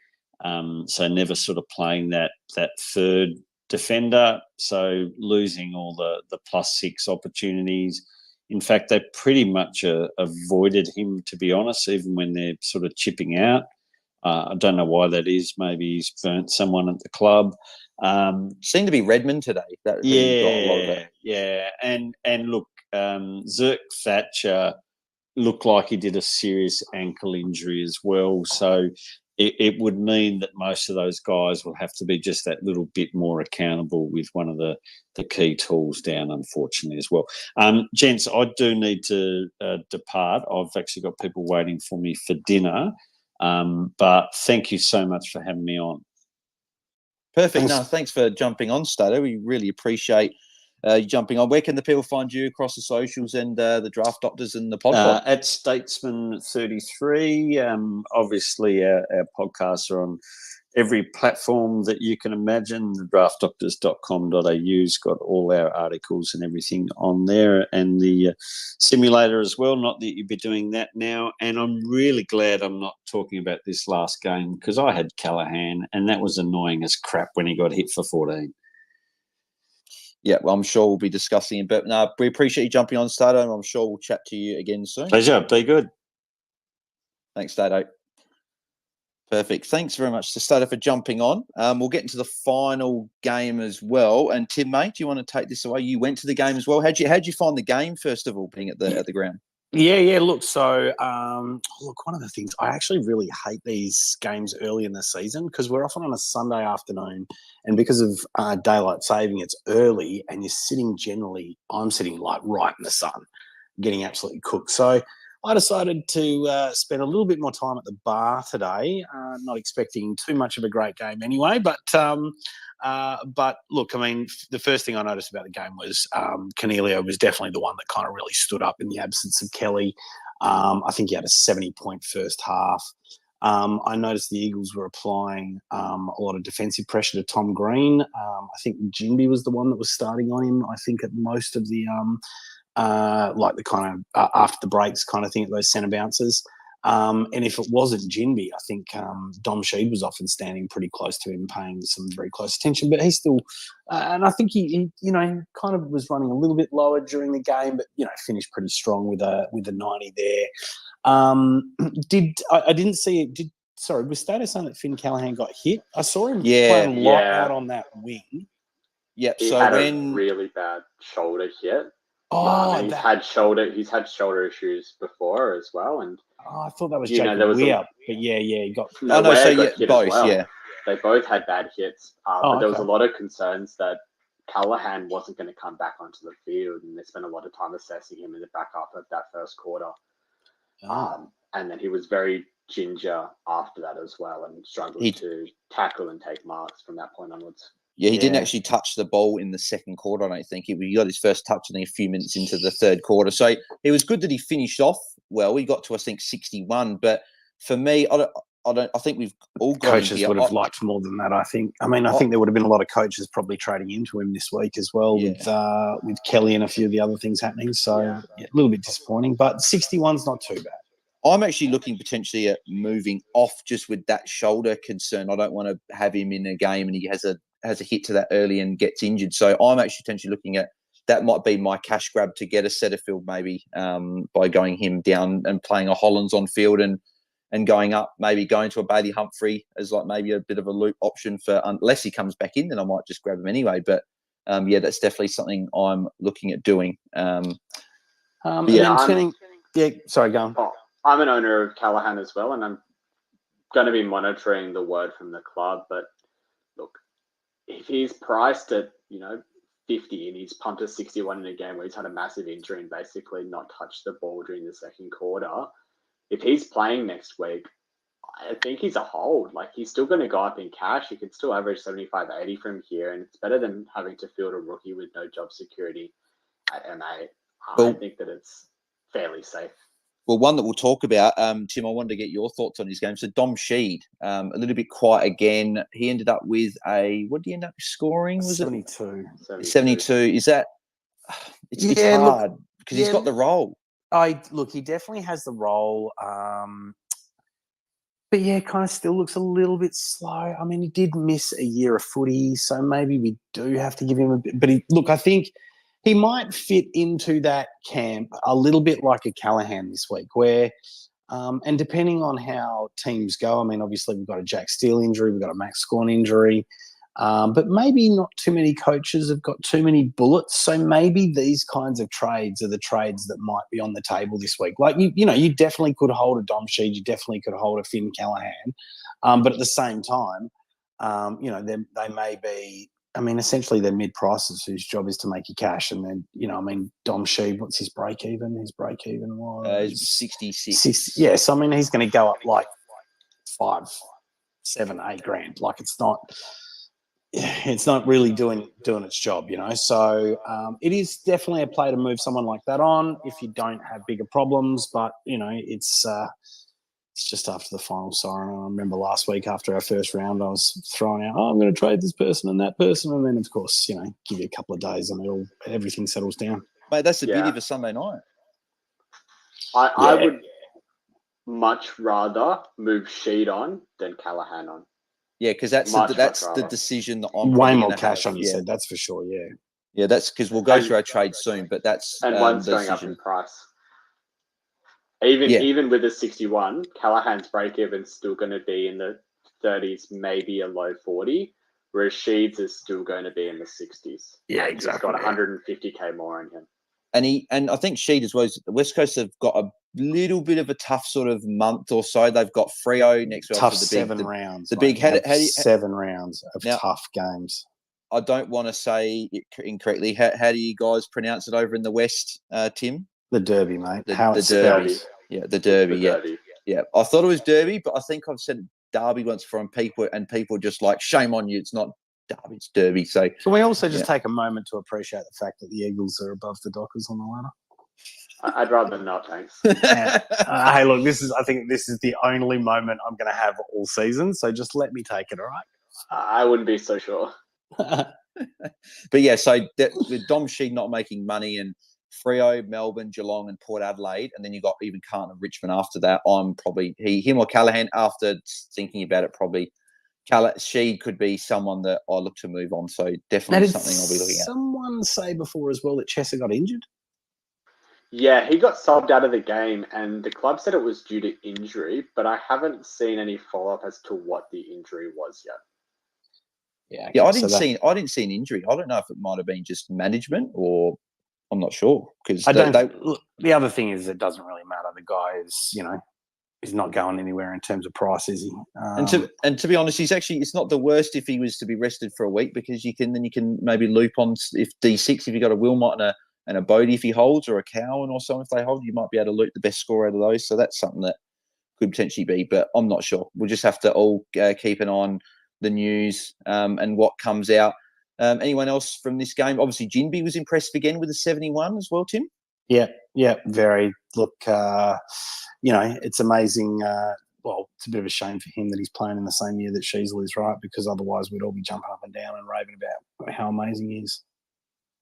so never sort of playing that third defender, so losing all the +6 opportunities. In fact, they pretty much avoided him, to be honest, even when they're sort of chipping out. I don't know why that is. Maybe he's burnt someone at the club. Seemed to be Redmond today. Got a lot of that. Yeah. And look, Zirk Thatcher looked like he did a serious ankle injury as well. So it would mean that most of those guys will have to be just that little bit more accountable with one of the key tools down, unfortunately, as well. Gents, I do need to depart. I've actually got people waiting for me for dinner. But thank you so much for having me on. Perfect. Thanks for jumping on, Stato. We really appreciate you jumping on. Where can the people find you across the socials and the Draft Doctors and the PODPOD? At Statesman 33. Obviously, our podcasts are on every platform that you can imagine. The draftdoctors.com.au's got all our articles and everything on there, and the simulator as well. Not that you'd be doing that now. And I'm really glad I'm not talking about this last game, because I had Callahan, and that was annoying as crap when he got hit for 14. Yeah, well, I'm sure we'll be discussing it. But no, we appreciate you jumping on, Stato, and I'm sure we'll chat to you again soon. Pleasure. Be good. Thanks, Stato. Perfect. Thanks very much to Stato for jumping on. We'll get into the final game as well. And Tim, mate, do you want to take this away? You went to the game as well. How'd you find the game, first of all, being at the ground? Yeah. Look, so one of the things, I actually really hate these games early in the season, because we're often on a Sunday afternoon, and because of daylight saving, it's early, and I'm sitting like right in the sun, getting absolutely cooked. So I decided to spend a little bit more time at the bar today, not expecting too much of a great game anyway. But look, I mean, the first thing I noticed about the game was Cornelio was definitely the one that kind of really stood up in the absence of Kelly. I think he had a 70-point first half. I noticed the Eagles were applying a lot of defensive pressure to Tom Green. I think Jimby was the one that was starting on him, I think, at most of the like the kind of after the breaks kind of thing at those centre bounces. And if it wasn't Jinby, I think Dom Sheed was often standing pretty close to him, paying some very close attention. But he still, and I think he kind of was running a little bit lower during the game, but finished pretty strong with a 90 there. I didn't see it? Sorry, was Stato saying that Finn Callahan got hit? I saw him playing a lot out on that wing. Yep. He had a really bad shoulder hit. And he's had shoulder issues before as well, and I thought that was Jacob Weir, but he got. Hit both. as well. Yeah, they both had bad hits, but there was a lot of concerns that Callahan wasn't going to come back onto the field, and they spent a lot of time assessing him in the back half of that first quarter. And then he was very ginger after that as well, and struggled to tackle and take marks from that point onwards. Yeah, he didn't actually touch the ball in the second quarter, I don't think. He got his first touch, I think, a few minutes into the third quarter. So it was good that he finished off well. He got to, I think, 61. But for me, I think we've all got coaches would have liked more than that, I think. I mean, I think there would have been a lot of coaches probably trading into him this week as well, with Kelly and a few of the other things happening. So a little bit disappointing, but 61's not too bad. I'm actually looking potentially at moving off just with that shoulder concern. I don't want to have him in a game and he has a hit to that early and gets injured. So I'm actually potentially looking at that might be my cash grab to get a Setterfield maybe by going him down and playing a Hollands on field and going up, maybe going to a Bailey Humphrey as like maybe a bit of a loop option for unless he comes back in, then I might just grab him anyway. But that's definitely something I'm looking at doing. Sorry, go on. I'm an owner of Callahan as well, and I'm going to be monitoring the word from the club. But look, if he's priced at 50 and he's pumped a 61 in a game where he's had a massive injury and basically not touched the ball during the second quarter, if he's playing next week, I think he's a hold. Like, he's still going to go up in cash. You can still average 75, 80 from here, and it's better than having to field a rookie with no job security at MA. I think that it's fairly safe. Well, one that we'll talk about, Tim, I wanted to get your thoughts on his game. So Dom Sheed, a little bit quiet again. He ended up with what did he end up scoring? Was 72. 72. Is that? It's hard because he's got the role. He definitely has the role. But kind of still looks a little bit slow. I mean, he did miss a year of footy, so maybe we do have to give him a bit. But I think he might fit into that camp a little bit like a Callahan this week, where, and depending on how teams go, I mean, obviously we've got a Jack Steele injury, we've got a Max Scorn injury, but maybe not too many coaches have got too many bullets. So maybe these kinds of trades are the trades that might be on the table this week. Like, you definitely could hold a Dom Sheed, you definitely could hold a Finn Callahan, but at the same time, they may be. I mean, essentially they're mid-prices whose job is to make you cash. And then, Dom Sheed, what's his break-even? His break-even was 66. Yeah, so I mean, he's going to go up like 5, 7, 8 grand. Like, it's not really doing its job, So it is definitely a play to move someone like that on if you don't have bigger problems. But, it's It's just after the final siren. I remember last week after our first round, I was throwing out, I'm going to trade this person and that person. And then, of course, give you a couple of days and everything settles down. Mate, that's the beauty of a Sunday night. I would much rather move Sheed on than Callaghan on. Yeah, because that's the decision that I'm way more cash on. You said that's for sure. Yeah, that's because we'll go through our trade soon, but that's and one's going up in price. Even with the 61, Callahan's break even's still going to be in the 30s, maybe a low 40, whereas Sheeds is still going to be in the 60s. Yeah, exactly. He's got 150k more on him. And I think Sheed as well. The West Coast have got a little bit of a tough sort of month or so. They've got Freo next week. Tough 7 rounds. The big 7 rounds of tough games. I don't want to say it incorrectly. How do you guys pronounce it over in the West, Tim? The Derby, mate. The Derby. Yeah, the Derby. Yeah. I thought it was Derby, but I think I've said Derby once from people, and people just like, shame on you. It's not Derby, it's Derby. So can we also just take a moment to appreciate the fact that the Eagles are above the Dockers on the ladder? I'd rather not, thanks. Hey, look, I think this is the only moment I'm going to have all season, so just let me take it, all right? I wouldn't be so sure. But yeah, so with Dom Sheed not making money and Freo, Melbourne, Geelong and Port Adelaide, and then you got even Carlton and Richmond after that, I'm probably him or Callaghan. After thinking about it, probably Sheed could be someone that I look to move on. So definitely something I'll be looking at. Someone say before as well that Chesser got injured? Yeah, he got subbed out of the game, and the club said it was due to injury, but I haven't seen any follow-up as to what the injury was yet. Yeah, I didn't see an injury. I don't know if it might have been just management or I'm not sure because look, the other thing is it doesn't really matter. The guy is, he's not going anywhere in terms of price, is he? And to be honest, it's not the worst if he was to be rested for a week because you can maybe loop on if D6 if you got a Wilmot and a Bodie if he holds or a Cowan or something if they hold, you might be able to loop the best score out of those. So that's something that could potentially be, but I'm not sure. We'll just have to all keep an eye on the news and what comes out. Anyone else from this game? Obviously, Jinby was impressive again with a 71 as well, Tim. Yeah, very. Look, it's amazing. Well, it's a bit of a shame for him that he's playing in the same year that Sheasel is, right? Because otherwise we'd all be jumping up and down and raving about how amazing he is.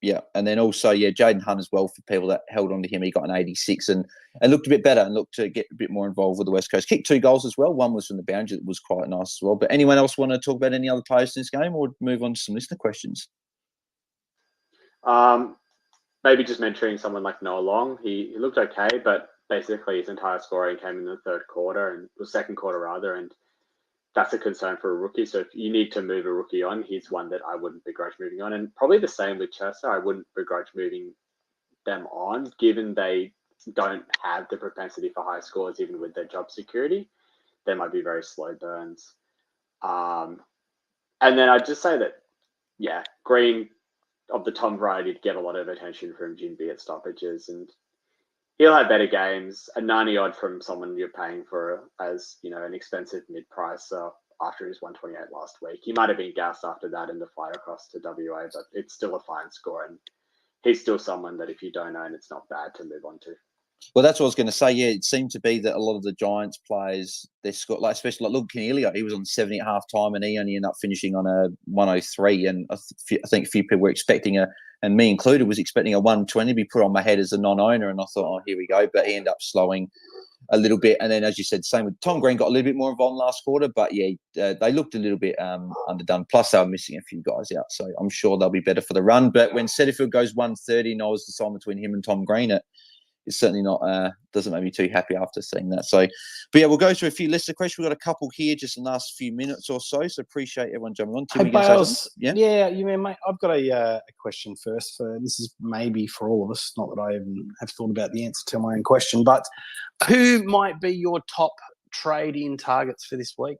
Yeah, and then also, Jaden Hunt as well for people that held on to him. He got an 86 and looked a bit better and looked to get a bit more involved with the West Coast. Kicked 2 goals as well. One was from the boundary that was quite nice as well. But anyone else want to talk about any other players in this game or move on to some listener questions? Maybe just mentioning someone like Noah Long. He looked okay, but basically his entire scoring came in the third quarter and the second quarter rather, and that's a concern for a rookie. So if you need to move a rookie on, he's one that I wouldn't begrudge moving on. And probably the same with Chester. I wouldn't begrudge moving them on, given they don't have the propensity for high scores, even with their job security. They might be very slow burns. And then I'd just say that, Green of the Tom variety to get a lot of attention from Jinby at stoppages, and he'll have better games. A 90-odd from someone you're paying for as, an expensive mid-price after his 128 last week. He might have been gassed after that in the flight across to WA, but it's still a fine score, and he's still someone that if you don't own, it's not bad to move on to. Well, that's what I was going to say. Yeah, it seemed to be that a lot of the Giants players, they scored, especially Luke Canelio, he was on 70 at half time and he only ended up finishing on a 103. And I think a few people were expecting and me included, was expecting a 120 to be put on my head as a non-owner. And I thought, here we go. But he ended up slowing a little bit. And then, as you said, same with Tom Green, got a little bit more involved last quarter. But they looked a little bit underdone. Plus, they were missing a few guys out. So I'm sure they'll be better for the run. But when Setterfield goes 130 and I was deciding between him and Tom Green, it's certainly not, doesn't make me too happy after seeing that. So, but we'll go through a few listener questions. We've got a couple here just in the last few minutes or so. So appreciate everyone jumping on. Hey, Bales, mate, I've got a question first. This is maybe for all of us, not that I even have thought about the answer to my own question, but who might be your top trade-in targets for this week?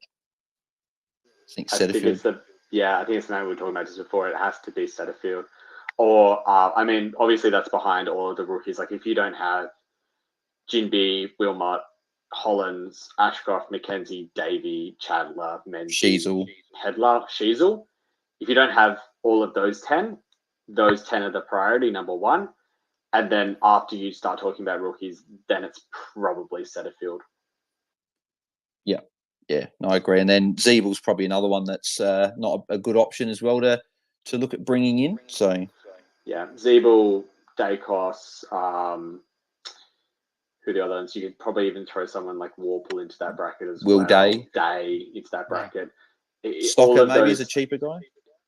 I think Setterfield. I think it's the name we were talking about just before. It has to be Setterfield. Or, obviously that's behind all of the rookies. Like if you don't have Jinby, Wilmot, Hollins, Ashcroft, McKenzie, Davey, Chandler, Menzies, Sheasel, if you don't have all of those 10 are the priority, number one. And then after you start talking about rookies, then it's probably Setterfield. Yeah, no, I agree. And then Zeebel's probably another one that's not a good option as well to look at bringing in. So yeah, Zeeble, Dacos, who the other ones? You could probably even throw someone like Warple into that bracket as Will well. Day into that bracket. Stocker maybe is a cheaper guy.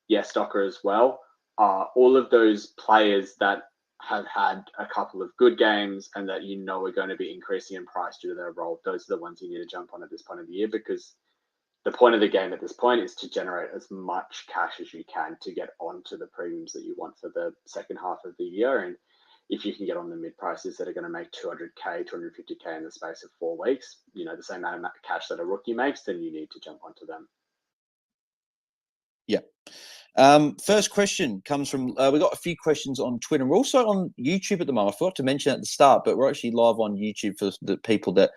Yeah, Stocker as well. All of those players that have had a couple of good games and that you know are going to be increasing in price due to their role, those are the ones you need to jump on at this point of the year, because the point of the game at this point is to generate as much cash as you can to get onto the premiums that you want for the second half of the year. And if you can get on the mid prices that are going to make 200k, 250k in the space of 4 weeks, you know, the same amount of cash that a rookie makes, then you need to jump onto them. Yeah. First question comes from, we got a few questions on Twitter. We're also on YouTube at the moment. I forgot to mention at the start, but we're actually live on YouTube for the people that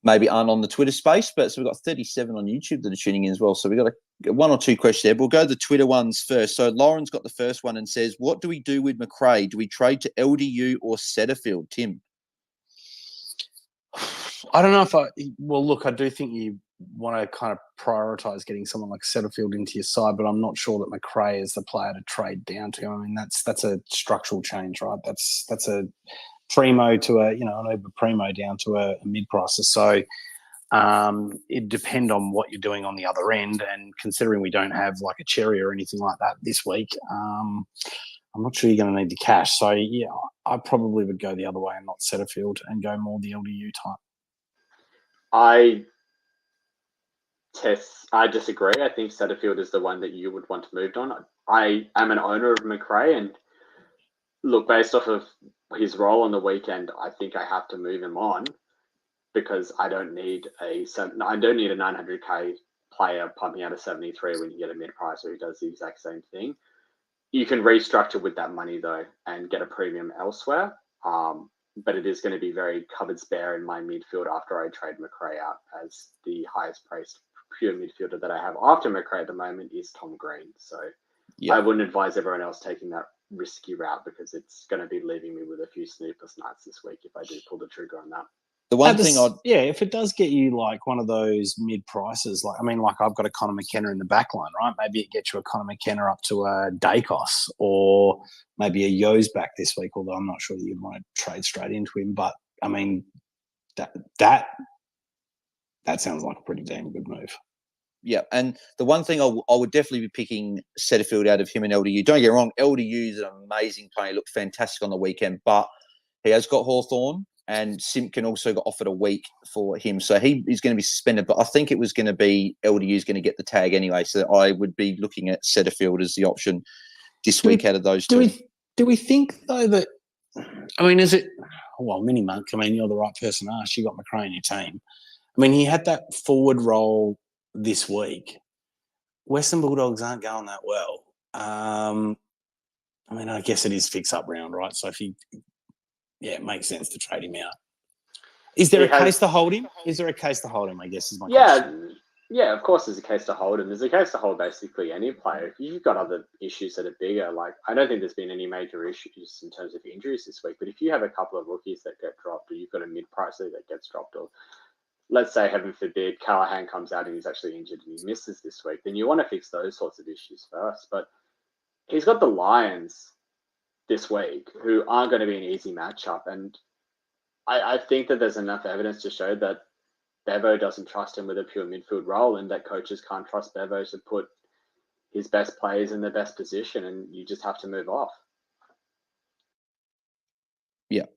maybe aren't on the Twitter space. But so we've got 37 on YouTube that are tuning in as well. So we've got one or two questions there. But we'll go to the Twitter ones first. So Lauren's got the first one and says, what do we do with McRae? Do we trade to LDU or Setterfield? Tim? I don't know if look, I do think you want to kind of prioritise getting someone like Setterfield into your side, but I'm not sure that McRae is the player to trade down to. I mean, that's a structural change, right? That's a primo to an Uber primo down to a mid-pricer. So it depend on what you're doing on the other end, and considering we don't have like a Cherry or anything like that this week, I'm not sure you're going to need the cash. So, yeah, I probably would go the other way and not Setterfield and go more the LDU type. I disagree. I think Setterfield is the one that you would want to move on. I am an owner of McRae, and look, based off of his role on the weekend, I think I have to move him on because I don't need a 900k player pumping out a 73 when you get a mid-pricer who does the exact same thing. You can restructure with that money though and get a premium elsewhere. But it is going to be very cupboard spare in my midfield after I trade McRae out, as the highest priced pure midfielder that I have after McRae at the moment is Tom Green. So I wouldn't advise everyone else taking that risky route because it's going to be leaving me with a few sleepless nights this week if I do pull the trigger on that. The one thing if it does get you like one of those mid prices, like I've got a Conor McKenna in the back line, right? Maybe it gets you a Conor McKenna up to a Dacos, or maybe a Yo's back this week, although I'm not sure that you'd want to trade straight into him. But I mean, that sounds like a pretty damn good move. Yeah, and the one thing I would definitely be picking Setterfield out of him and LDU. Don't get me wrong, LDU is an amazing player. He looked fantastic on the weekend, but he has got Hawthorn. And Simpkin also got offered a week for him. So he's going to be suspended. But I think it was going to be LDU's going to get the tag anyway. So I would be looking at Setterfield as the option this week out of those two. Do we think, though, that – I mean, is it – well, MiniMonk, I mean, you're the right person to ask. You got McRae in your team. I mean, he had that forward role this week. Western Bulldogs aren't going that well. I mean, I guess it is fix-up round, right? So if you – it makes sense to trade him out. Is there a case to hold him? I guess is my question. Yeah, of course there's a case to hold him. There's a case to hold basically any player. If you've got other issues that are bigger, like I don't think there's been any major issues in terms of injuries this week, but if you have a couple of rookies that get dropped, or you've got a mid-pricer that gets dropped, or let's say, heaven forbid, Callahan comes out and he's actually injured and he misses this week, then you want to fix those sorts of issues first. But he's got the Lions this week, who aren't going to be an easy matchup. And I think that there's enough evidence to show that Bevo doesn't trust him with a pure midfield role, and that coaches can't trust Bevo to put his best players in the best position, and you just have to move off. Yeah.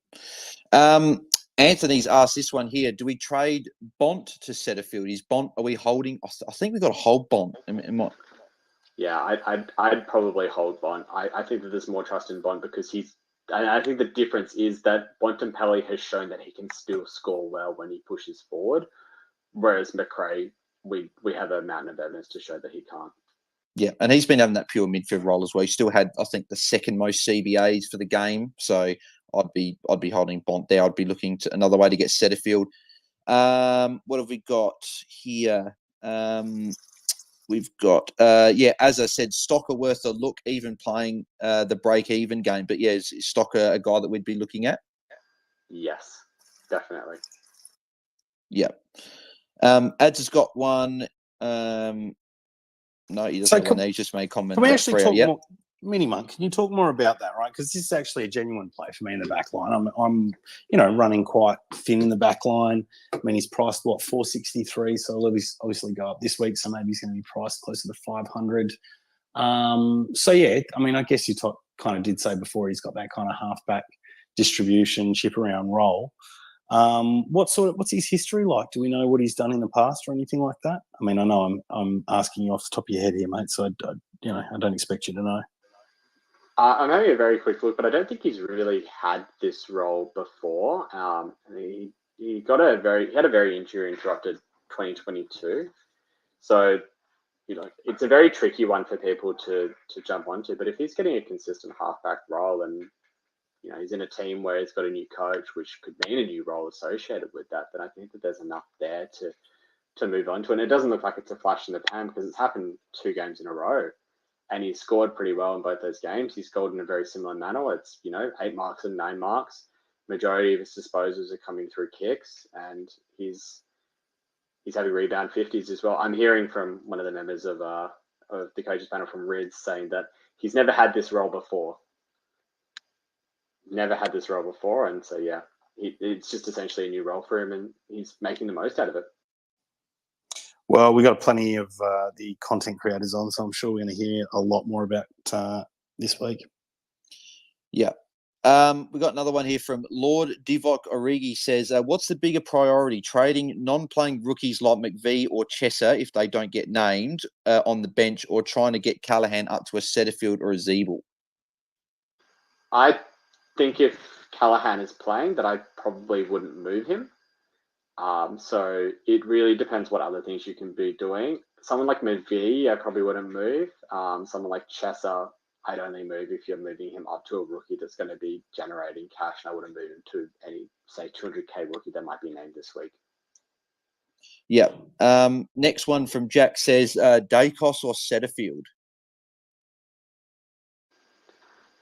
Anthony's asked this one here. Do we trade Bont to Setterfield? Is Bont, are we holding? I think we've got to hold Bont. Yeah, I'd probably hold Bont. I think that there's more trust in Bont because I think the difference is that Bontempelli has shown that he can still score well when he pushes forward, whereas McRae, we have a mountain of evidence to show that he can't. Yeah, and he's been having that pure midfield role as well. He still had, I think, the second most CBAs for the game. So I'd be holding Bont there. I'd be looking to another way to get Setterfield. What have we got here? We've got, as I said, Stocker worth a look, even playing the break-even game. But, is Stocker a guy that we'd be looking at? Yes, definitely. Yeah. Ads has got one. No, he doesn't have one there. He's just made comments. Can we actually talk yep. more? MiniMonk, can you talk more about that, right? Because this is actually a genuine play for me in the back line. I'm running quite thin in the back line. I mean, he's priced, 463, so he'll obviously go up this week, so maybe he's going to be priced closer to 500. So, yeah, I mean, I guess you kind of did say before he's got that kind of halfback distribution, chip around role. What's his history like? Do we know what he's done in the past or anything like that? I mean, I know I'm asking you off the top of your head here, mate, so I don't expect you to know. I'm having a very quick look, but I don't think he's really had this role before. He had a very injury interrupted 2022, so it's a very tricky one for people to jump onto. But if he's getting a consistent halfback role, and he's in a team where he's got a new coach, which could mean a new role associated with that, then I think that there's enough there to move on to. And it doesn't look like it's a flash in the pan because it's happened 2 games in a row. And he scored pretty well in both those games. He scored in a very similar manner. It's, 8 marks and 9 marks. Majority of his disposals are coming through kicks, and he's having rebound 50s as well. I'm hearing from one of the members of the coaches panel from Rids saying that he's never had this role before. And so, yeah, it's just essentially a new role for him, and he's making the most out of it. Well, we got plenty of the content creators on, so I'm sure we're going to hear a lot more about this week. Yeah. We got another one here from Lord Divock Origi says, what's the bigger priority, trading non-playing rookies like McVee or Chesser if they don't get named on the bench, or trying to get Callaghan up to a Setterfield or a Zeeble? I think if Callaghan is playing, that I probably wouldn't move him. So it really depends what other things you can be doing. Someone like McVee, I probably wouldn't move. Someone like Chesser, I'd only move if you're moving him up to a rookie that's going to be generating cash, and I wouldn't move him to any, say, 200k rookie that might be named this week. Yeah. Next one from Jack says, Dacos or Setterfield?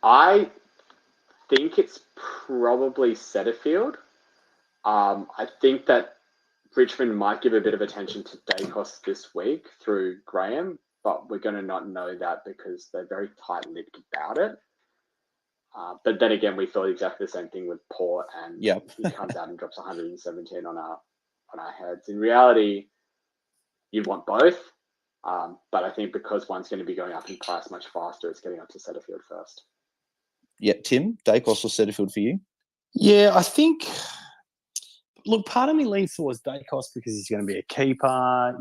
I think it's probably Setterfield. I think that Richmond might give a bit of attention to Dacos this week through Graham, but we're going to not know that because they're very tight-lipped about it. But then again, we thought exactly the same thing with Port, and he comes out and drops 117 on our heads. In reality, you want both, but I think because one's going to be going up in price much faster, it's getting up to Setterfield first. Yeah, Tim, Dacos or Setterfield for you? Yeah, I think. Look, part of me leans towards Dacos because he's going to be a keeper.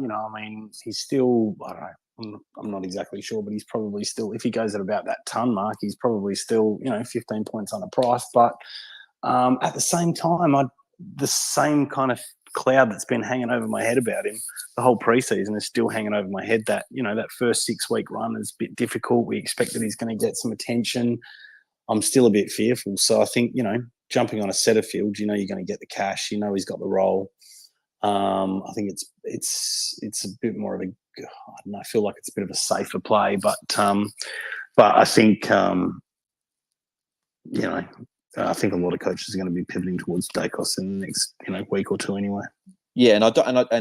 He's still, I don't know, I'm not exactly sure, but he's probably still, if he goes at about that ton mark, he's probably still, 15 points under price. But at the same time, the same kind of cloud that's been hanging over my head about him the whole preseason is still hanging over my head. That, that first 6-week run is a bit difficult. We expect that he's going to get some attention. I'm still a bit fearful. So I think, jumping on a Setterfield, you're going to get the cash. He's got the role. I think it's a bit more of a, I don't know, I feel like it's a bit of a safer play, but I think I think a lot of coaches are going to be pivoting towards Dacos in the next week or two anyway. Yeah, and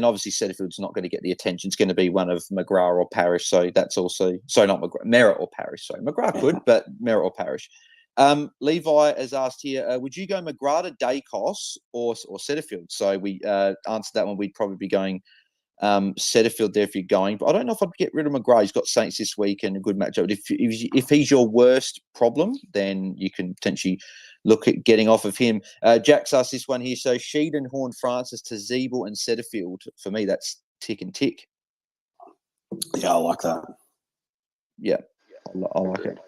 obviously Setterfield's not going to get the attention. It's going to be one of McGrath or Parrish. So that's also not McGrath, Merritt or Parrish. So McGrath could, but Merritt or Parrish. Levi has asked here, would you go McGrath to Dacos or Setterfield? So we answered that one. We'd probably be going Setterfield there if you're going. But I don't know if I'd get rid of McGrath. He's got Saints this week and a good matchup. If he's your worst problem, then you can potentially look at getting off of him. Jack's asked this one here. So Sheed and Horn-Francis to Zeeble and Setterfield. For me, that's tick and tick. Yeah, I like that. Yeah, I like it.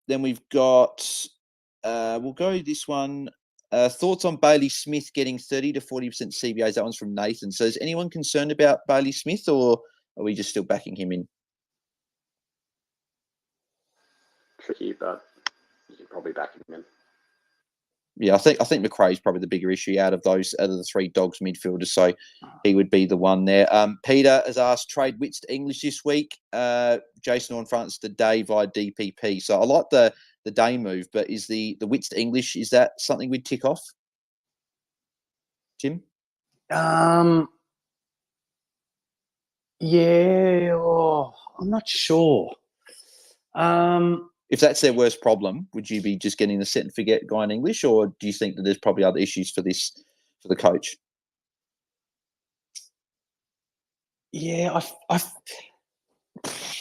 Then we've got, we'll go this one. Thoughts on Bailey Smith getting 30 to 40% CBAs? That one's from Nathan. So is anyone concerned about Bailey Smith, or are we just still backing him in? Tricky, but you can probably back him in. Yeah, I think McRae's probably the bigger issue out of the 3 Dogs midfielders, so he would be the one there. Peter has asked, trade Witts to English this week. Jason Horn-Francis to Day via DPP. So I like the Day move, but is the Witts to English, is that something we'd tick off? Tim? Yeah, I'm not sure. If that's their worst problem, would you be just getting the set and forget guy in English, or do you think that there's probably other issues for the coach? Yeah,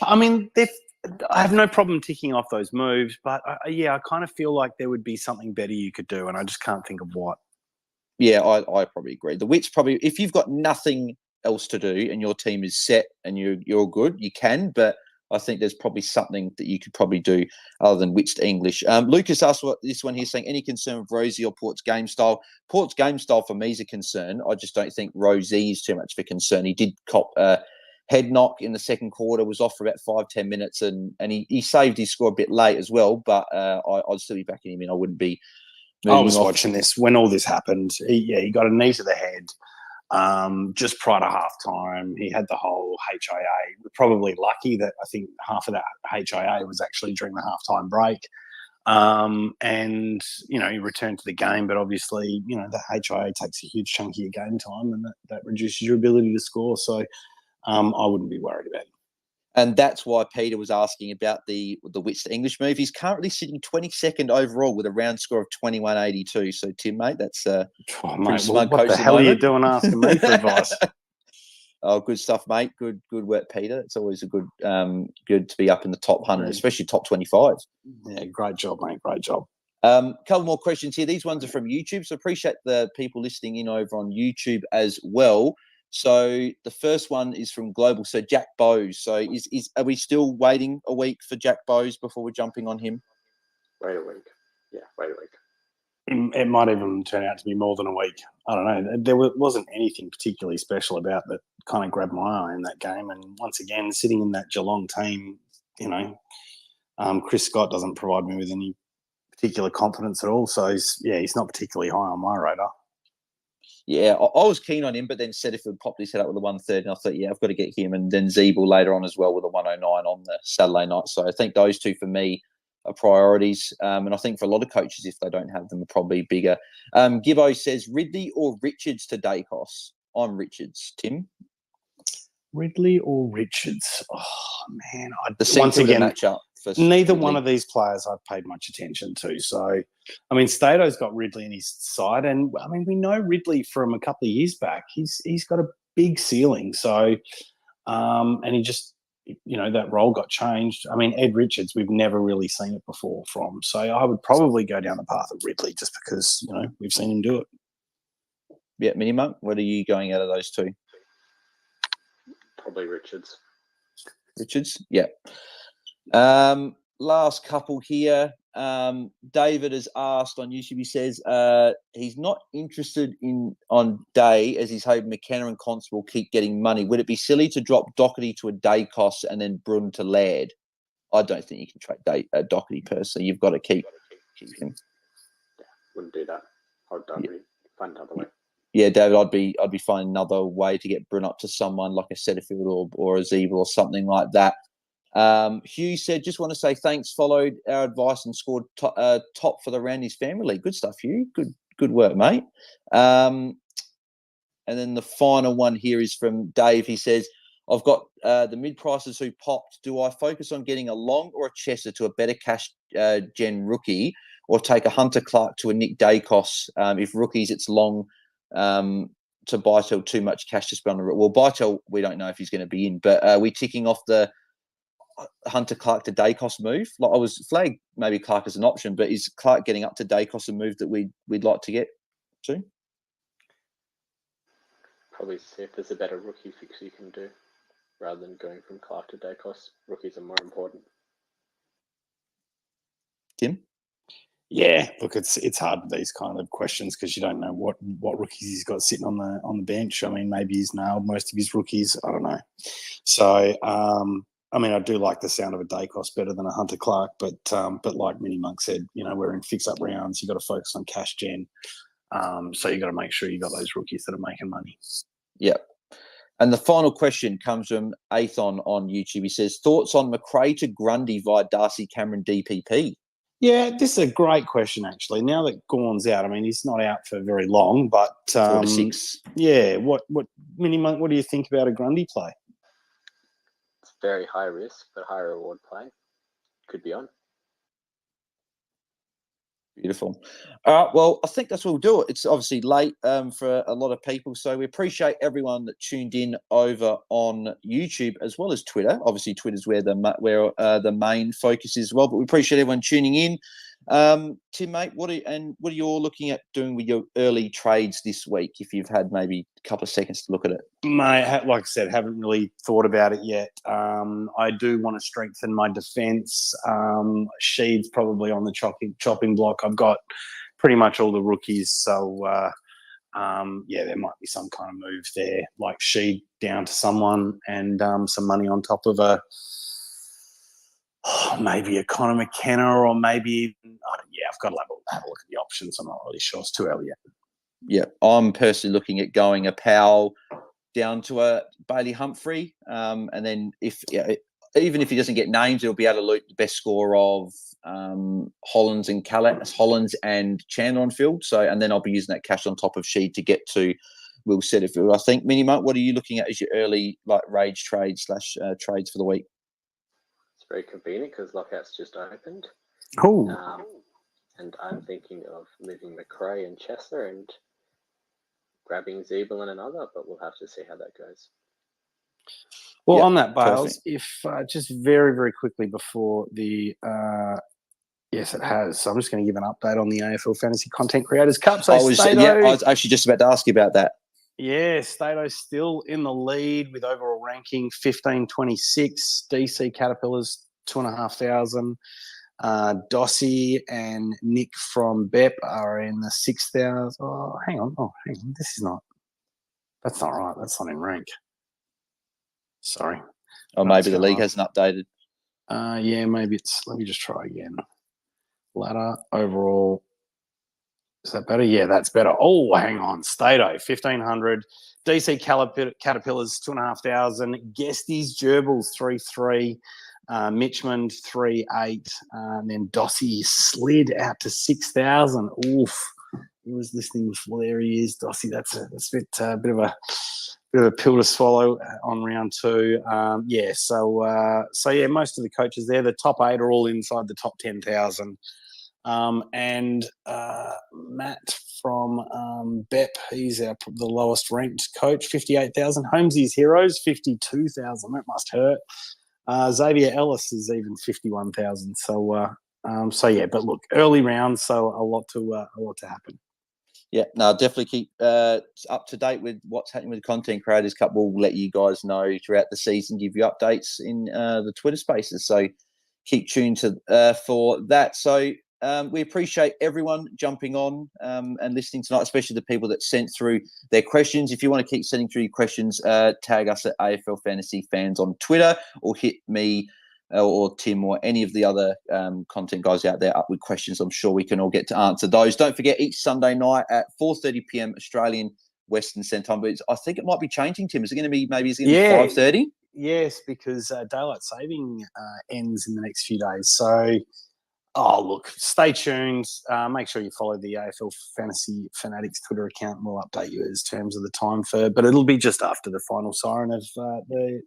I mean, I have no problem ticking off those moves, but I kind of feel like there would be something better you could do, and I just can't think of what. Yeah, I probably agree. The wit's probably, if you've got nothing else to do and your team is set and you're good, you can, but I think there's probably something that you could probably do other than wits to English. Lucas asked what this one here saying, any concern with Rosie or Port's game style? Port's game style for me is a concern. I just don't think Rosie is too much of a concern. He did cop head knock in the second quarter, was off for about 5-10 minutes, and he saved his score a bit late as well, but I'd still be backing him in. I wouldn't be I was watching this when all this happened. He got a knee to the head just prior to halftime. He had the whole HIA. We're probably lucky that I think half of that HIA was actually during the halftime break. And, he returned to the game, but obviously, the HIA takes a huge chunk of your game time, and that reduces your ability to score. So I wouldn't be worried about it. And that's why Peter was asking about the wits to English move. He's currently sitting 22nd overall with a round score of 21.82. So, Tim, mate, that's mate, what the hell are you doing asking me for advice? Oh, good stuff, mate. Good work, Peter. It's always a good to be up in the top 100, especially top 25. Yeah, great job, mate. Great job. Couple more questions here. These ones are from YouTube, so appreciate the people listening in over on YouTube as well. So the first one is from Global. So Jack Bowes. So are we still waiting a week for Jack Bowes before we're jumping on him? Wait a week. Yeah, wait a week. It might even turn out to be more than a week. I don't know. There wasn't anything particularly special about that kind of grabbed my eye in that game. And once again, sitting in that Geelong team, Chris Scott doesn't provide me with any particular confidence at all. So he's not particularly high on my radar. Yeah, I was keen on him, but then Setterfield popped his head up with a 130, and I thought, I've got to get him. And then Zeeble later on as well with a 109 on the Saturday night. So I think those two for me are priorities. And I think for a lot of coaches, if they don't have them, are probably bigger. Gibbo says, Ridley or Richards to Dacos? I'm Richards. Tim? Ridley or Richards? Oh, man. Once again, match up. Neither one of these players I've paid much attention to. So, I mean, Stato's got Ridley in his side. And, I mean, we know Ridley from a couple of years back. He's got a big ceiling. So, and he just, that role got changed. I mean, Ed Richards, we've never really seen it before from. So I would probably go down the path of Ridley just because, we've seen him do it. Yeah, MiniMonk, what are you going out of those two? Probably Richards. Richards, yeah. Last couple here. David has asked on YouTube. He says he's not interested on Day as he's hoping McKenna and Constable keep getting money. Would it be silly to drop Doherty to a Day cost and then Brun to Laird? I don't think you can trade Doherty personally. You've got to keep him. Yeah, wouldn't do that. I'd find another way. Yeah, David, I'd be finding another way to get Brun up to someone like a Setterfield or a Zeeble or something like that. Hugh said, just want to say thanks, followed our advice and scored top for the Randy's Family League. Good stuff, Hugh. Good work, mate. And then the final one here is from Dave. He says, I've got the mid-prices who popped. Do I focus on getting a Long or a Chesser to a better cash gen rookie, or take a Hunter Clark to a Nick Dacos? If rookies, it's Long to Bytel, too much cash to spend on the... Well, Bytel, we don't know if he's going to be in, but we're ticking off the Hunter Clark to Dacos move. Like I was flagged maybe Clark as an option, but is Clark getting up to Dacos a move that we'd like to get to? Probably see if there's a better rookie fix you can do rather than going from Clark to Dacos. Rookies are more important. Tim? Yeah, look, it's hard with these kind of questions because you don't know what rookies he's got sitting on the bench. I mean, maybe he's nailed most of his rookies. I don't know. So, I mean, I do like the sound of a Dacos better than a Hunter Clark, but like MiniMonk said, we're in fix-up rounds. You've got to focus on cash gen. So you've got to make sure you got those rookies that are making money. Yep. And the final question comes from Athon on YouTube. He says, thoughts on McRae to Grundy via Darcy Cameron DPP? Yeah, this is a great question, actually. Now that Gawn's out, I mean, he's not out for very long, but 4 to 6. Yeah, what MiniMonk, what do you think about a Grundy play? It's very high risk, but high reward play. Could be on. Beautiful. All right, well, I think that's what we'll do. It's obviously late for a lot of people, so we appreciate everyone that tuned in over on YouTube as well as Twitter. Obviously, Twitter's where the main focus is as well, but we appreciate everyone tuning in. Tim, mate, what are you all looking at doing with your early trades this week? If you've had maybe a couple of seconds to look at it, mate, like I said, haven't really thought about it yet. I do want to strengthen my defence. Sheed's probably on the chopping block. I've got pretty much all the rookies, so yeah, there might be some kind of move there, like Sheed down to someone and some money on top of maybe a Connor McKenna, or maybe even, yeah, I've got to have a look at the options. I'm not really sure. It's too early yet. Yeah, I'm personally looking at going a Powell down to a Bailey Humphrey, and then even if he doesn't get names, he'll be able to loot the best score of Hollands and Chandler on field. So, and then I'll be using that cash on top of Sheed to get to Will Setterfield. I think, MiniMonk, what are you looking at as your early rage trades / trades for the week? Very convenient because Lockout's just opened. Cool. And I'm thinking of moving McRae and Chester and grabbing Zeeble and another, but we'll have to see how that goes. Well, on that, Bales, if just very, very quickly before the yes, it has. So I'm just going to give an update on the AFL Fantasy Content Creators Cup. So I was actually just about to ask you about that. Yeah, Stato's still in the lead with overall ranking 1526. DC Caterpillars 2,500. Dossie and Nick from BEP are in the 6,000. Oh, hang on. This is not. That's not right. That's not in rank. Sorry. Or maybe the league hasn't updated. Yeah, maybe it's. Let me just try again. Ladder overall. Is that better? Yeah, that's better. Oh, hang on. Stato, 1,500. DC Caterpillars, 2,500. Guesties, Gerbils, 3,300. Mitchmond, 3,800. And then Dossie slid out to 6,000. Oof. He was listening before. There he is. Dossie, that's a bit of a pill to swallow on round 2. Yeah, so yeah, most of the coaches there, the top 8 are all inside the top 10,000. And Matt from BEP, he's the lowest ranked coach, 58,000. Holmesy's Heroes, 52,000. That must hurt. Xavier Ellis is even 51,000. So yeah, but look, early rounds, so a lot to happen. Yeah, no, definitely keep up to date with what's happening with the Content Creators Cup. We'll let you guys know throughout the season, give you updates in the Twitter spaces. So keep tuned to for that. So we appreciate everyone jumping on and listening tonight, especially the people that sent through their questions. If you want to keep sending through your questions, tag us at AFL Fantasy Fans on Twitter, or hit me or Tim or any of the other content guys out there up with questions. I'm sure we can all get to answer those. Don't forget, each Sunday night at 4:30 p.m. Australian Western Standard Time. But I think it might be changing, Tim. Is it going to be 5:30? Yes, because daylight saving ends in the next few days. So, look, stay tuned. Make sure you follow the AFL Fantasy Fanatics Twitter account, and we'll update you as terms of the time but it'll be just after the final siren of the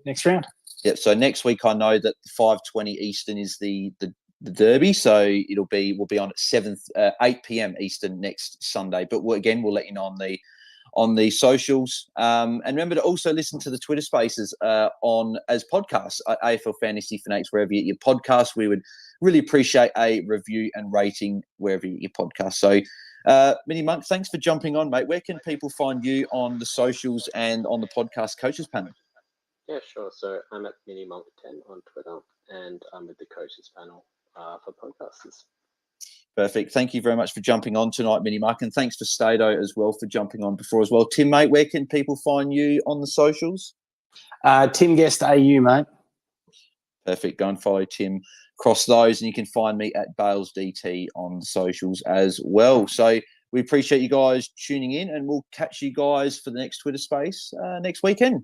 next round. Yep. So next week, I know that 5:20 Eastern is the Derby, so we'll be on at 8 p.m. Eastern next Sunday. But we'll let you know on the socials. And remember to also listen to the Twitter Spaces as podcasts at AFL Fantasy Fanatics, wherever you get your podcasts. We would really appreciate a review and rating wherever you get your podcast. So, MiniMonk, thanks for jumping on, mate. Where can people find you on the socials and on the podcast coaches panel? Yeah, sure. So I'm at MiniMonk10 on Twitter, and I'm with the coaches panel for podcasters. Perfect. Thank you very much for jumping on tonight, MiniMonk, and thanks for Stato as well for jumping on before as well. Tim, mate, where can people find you on the socials? Tim Guest AU, mate. Perfect. Go and follow Tim across those, and you can find me at BailesDT on the socials as well. So we appreciate you guys tuning in, and we'll catch you guys for the next Twitter space next weekend.